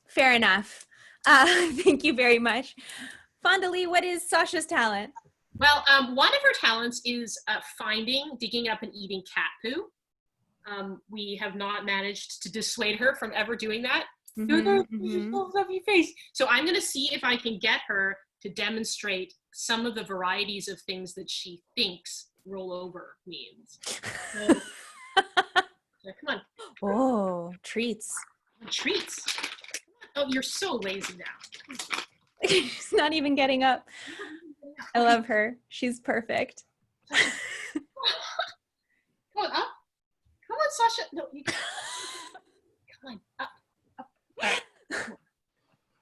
Fair enough. Thank you very much. Fonda Lee, what is Sasha's talent? Well, one of her talents is digging up and eating cat poo. We have not managed to dissuade her from ever doing that. Lovely face. So I'm going to see if I can get her to demonstrate some of the varieties of things that she thinks rollover means. So, come on. Oh, treats. Treats. Oh, you're so lazy now. She's not even getting up. I love her. She's perfect. Come on, up. Come on, Sasha. No, you come on, up. All right. All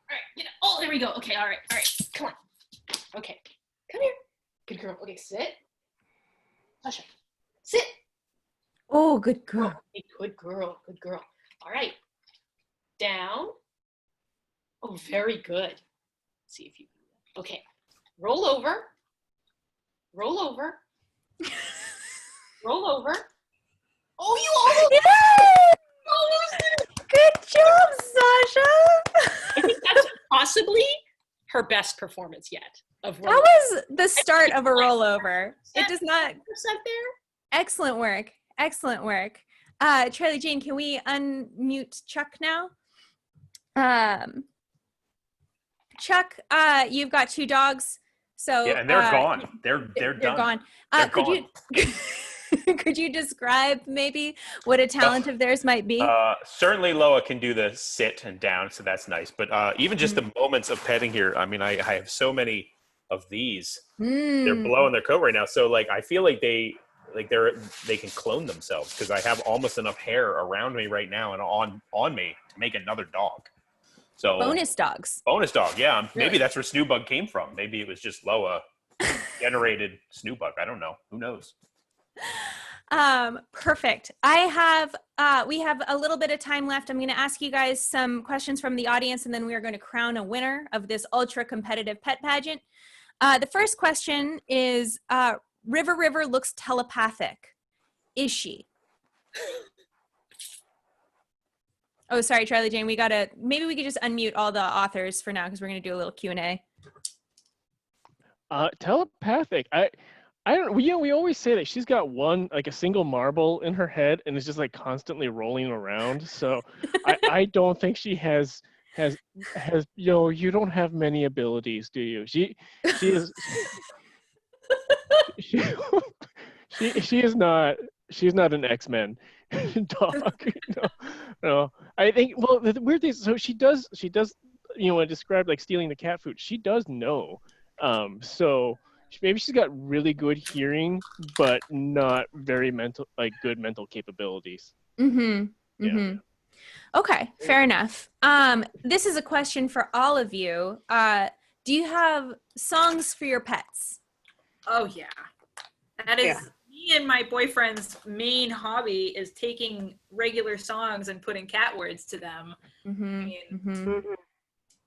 right. Get up. Oh, there we go. Okay, all right. Come on. Okay. Come here. Good girl. Okay, sit. Sasha, sit. Oh, good girl. Okay, good girl. Good girl. All right. Down. Oh, very good. Let's see if you. Okay. Roll over. Roll over. Roll over. Oh, you almost did it. Good job, Sasha. I think that's possibly her best performance yet. Of That was the start of a rollover. It does not. percent there. Excellent work. Excellent work. Charlie Jane, can we unmute Chuck now? Chuck, you've got 2 dogs. So Yeah, and they're gone. They're done. They're gone. They're Could gone. you could you describe maybe what a talent of theirs might be? Certainly Loa can do the sit and down, so that's nice. But even just the moments of petting here, I mean, I have so many of these. They're blowing their coat right now. So like I feel like they can clone themselves because I have almost enough hair around me right now and on me to make another dog. So Bonus dogs. Bonus dog, yeah. Maybe that's where Snoobug came from. Maybe it was just Loa generated Snoobug. I don't know. Who knows? Perfect. We have a little bit of time left. I'm going to ask you guys some questions from the audience, and then we are going to crown a winner of this ultra competitive pet pageant. The first question is, River looks telepathic. Is she? Oh, sorry, Charlie Jane. Maybe we could just unmute all the authors for now because we're going to do a little Q&A. Telepathic. I don't. We always say that she's got a single marble in her head and is just like constantly rolling around. So I don't think she has. You don't have many abilities, do you? She is. She is not. She's not an X-Men dog. No. I think. Well, the weird thing is, so she does. When I described like stealing the cat food, she does know. So maybe she's got really good hearing, but not very good mental capabilities. Yeah. Okay, fair enough. This is a question for all of you. Do you have songs for your pets? Oh yeah, that is me and my boyfriend's main hobby is taking regular songs and putting cat words to them.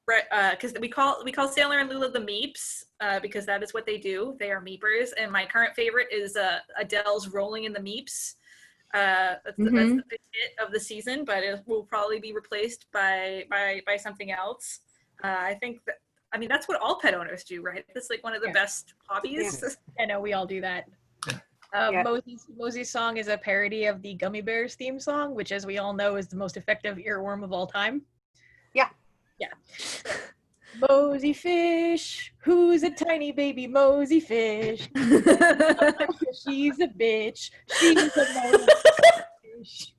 Because we call Sailor and Lula the Meeps because that is what they do. They are meepers, and my current favorite is Adele's "Rolling in the Meeps." That's the big hit of the season, but it will probably be replaced by something else. I think that's what all pet owners do, right? It's like one of the best hobbies. Yeah. I know we all do that. Mosey's song is a parody of the Gummy Bears theme song, which, as we all know, is the most effective earworm of all time. Yeah. Mosey Fish, who's a tiny baby Mosey Fish. She's a bitch. She's a Mosey Fish.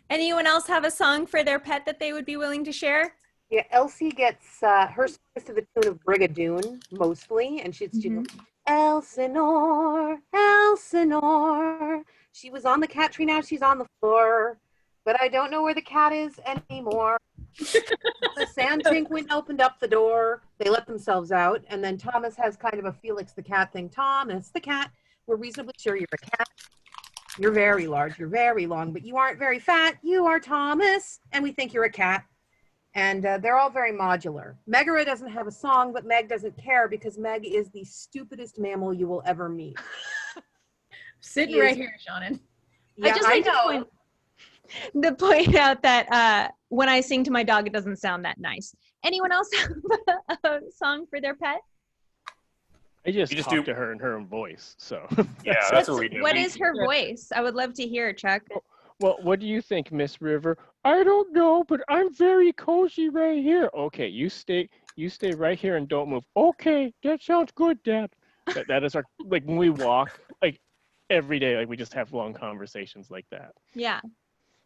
Anyone else have a song for their pet that they would be willing to share? Yeah, Elsie gets her song is to the tune of Brigadoon mostly, and she's Elsinore. She was on the cat tree, now she's on the floor, but I don't know where the cat is anymore. The sand tank went and opened up the door. They let themselves out, and then Thomas has kind of a Felix the cat thing. Thomas the cat, we're reasonably sure you're a cat. You're very large. You're very long, but you aren't very fat. You are Thomas, and we think you're a cat. And they're all very modular. Megara doesn't have a song, but Meg doesn't care because Meg is the stupidest mammal you will ever meet. Sitting He right is- here, Shannon. Yeah, just I like know. to point out that when I sing to my dog, it doesn't sound that nice. Anyone else have a song for their pet? I just You just talk do- to her in her own voice. So, Yeah, that's what we do. What We- is her voice? I would love to hear, Chuck. well, what do you think, Miss River? I don't know, but I'm very cozy right here. Okay, you stay right here and don't move. Okay, that sounds good, Dad. That is our, like, when we walk, like every day, like we just have long conversations like that. Yeah.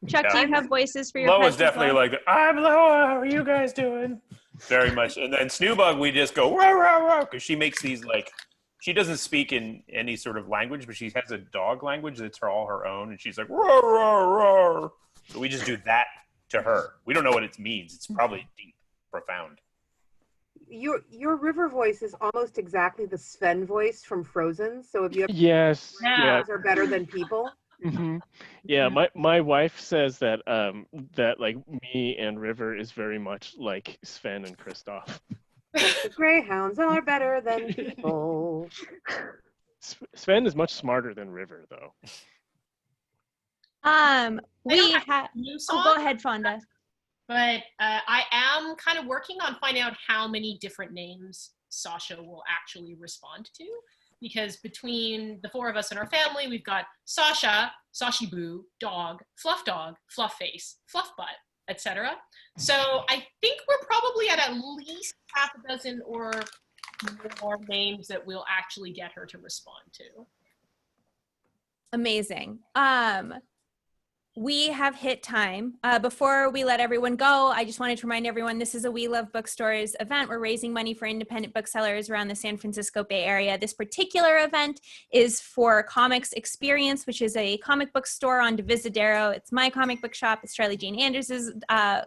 Chuck, Yeah. do you have voices for your Loa's pets as definitely well? like, I'm Loa, how are you guys doing? Very much. And then Snoobug, we just go, row, row, row, because she makes these, like, she doesn't speak in any sort of language, but she has a dog language that's all her own, and she's like, row, row, row. So we just do that to her. We don't know what it means. It's probably deep, profound. Your river voice is almost exactly the Sven voice from Frozen. So if you have Yes. Yeah. Yeah. are better than people. hmm Yeah, my wife says that that like me and River is very much like Sven and Kristoff. The greyhounds are better than people. Sven is much smarter than River, though. We don't have. New Oh, song, go ahead, Fonda. but I am kind of working on finding out how many different names Sasha will actually respond to. Because between the four of us and our family, we've got Sasha, Sashi Boo, Dog, Fluff Face, Fluff Butt, etc. So I think we're probably at least half a dozen or more names that we'll actually get her to respond to. Amazing. We have hit time. Before we let everyone go, I just wanted to remind everyone this is a We Love Bookstores event. We're raising money for independent booksellers around the San Francisco Bay Area. This particular event is for Comics Experience, which is a comic book store on Divisadero. It's my comic book shop. It's Charlie Jane Anders'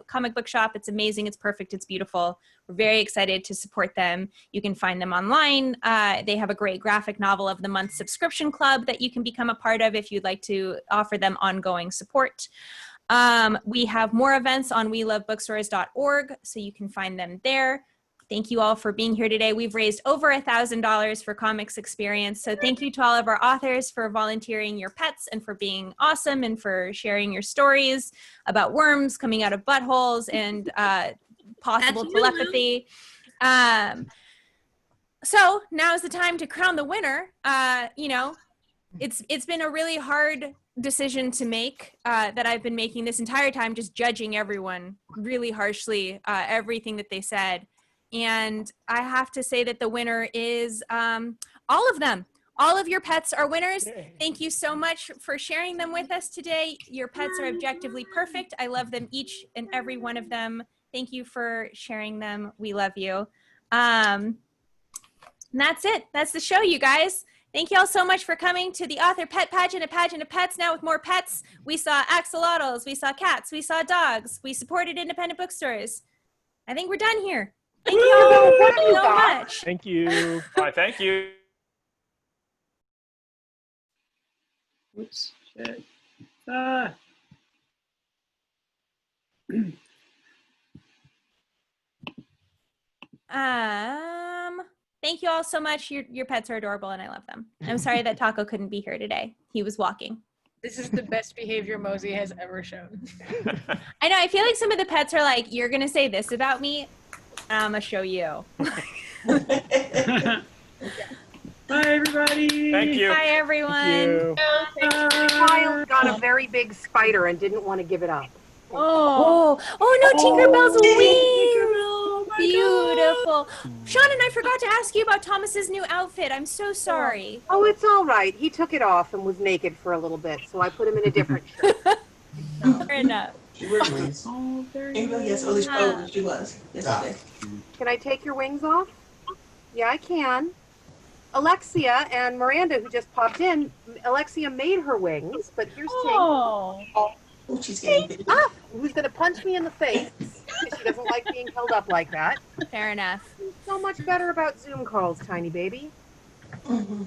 comic book shop. It's amazing. It's perfect. It's beautiful. We're very excited to support them. You can find them online. They have a great graphic novel of the month subscription club that you can become a part of if you'd like to offer them ongoing support. We have more events on welovebookstores.org, so you can find them there. Thank you all for being here today. We've raised over $1,000 for Comics Experience. So thank you to all of our authors for volunteering your pets and for being awesome and for sharing your stories about worms coming out of buttholes and possible That's you, Lou. telepathy. So now is the time to crown the winner. It's been a really hard decision to make that I've been making this entire time, just judging everyone really harshly, everything that they said. And I have to say that the winner is all of them. All of your pets are winners. Thank you so much for sharing them with us today. Your pets are objectively perfect. I love them, each and every one of them. Thank you for sharing them. We love you. And that's it. That's the show, you guys. Thank you all so much for coming to the Author Pet Pageant, a pageant of pets now with more pets. We saw axolotls, we saw cats, we saw dogs. We supported independent bookstores. I think we're done here. Thank you all so much. Thank you. All right, thank you. Oops. Shit. Thank you all so much. Your pets are adorable and I love them. I'm sorry that Taco couldn't be here today. He was walking. This is the best behavior Mosey has ever shown. I know, I feel like some of the pets are like, you're gonna say this about me, I'm gonna show you. Bye, everybody. Thank you. Bye, everyone. Thank you. Kyle got a very big spider and didn't want to give it up. Oh no, Tinkerbell's wings. Beautiful. Shannon, I forgot to ask you about Thomas's new outfit. I'm so sorry. Oh, it's all right. He took it off and was naked for a little bit, so I put him in a different shirt. Fair enough. She was wings. Oh, very Anybody? Yes, at least she was yesterday. Can I take your wings off? Yeah, I can. Alexia and Miranda, who just popped in, Alexia made her wings, but here's Tink. Oh, she's getting big. Who's going to punch me in the face because she doesn't like being held up like that. Fair enough. So much better about Zoom calls, tiny baby. Mm-hmm.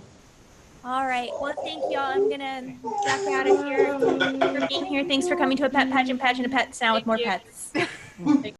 All right. Well, thank y'all. I'm gonna duck out of here. Thanks for being here. Thanks for coming to a pet pageant of pets now with more Thank pets.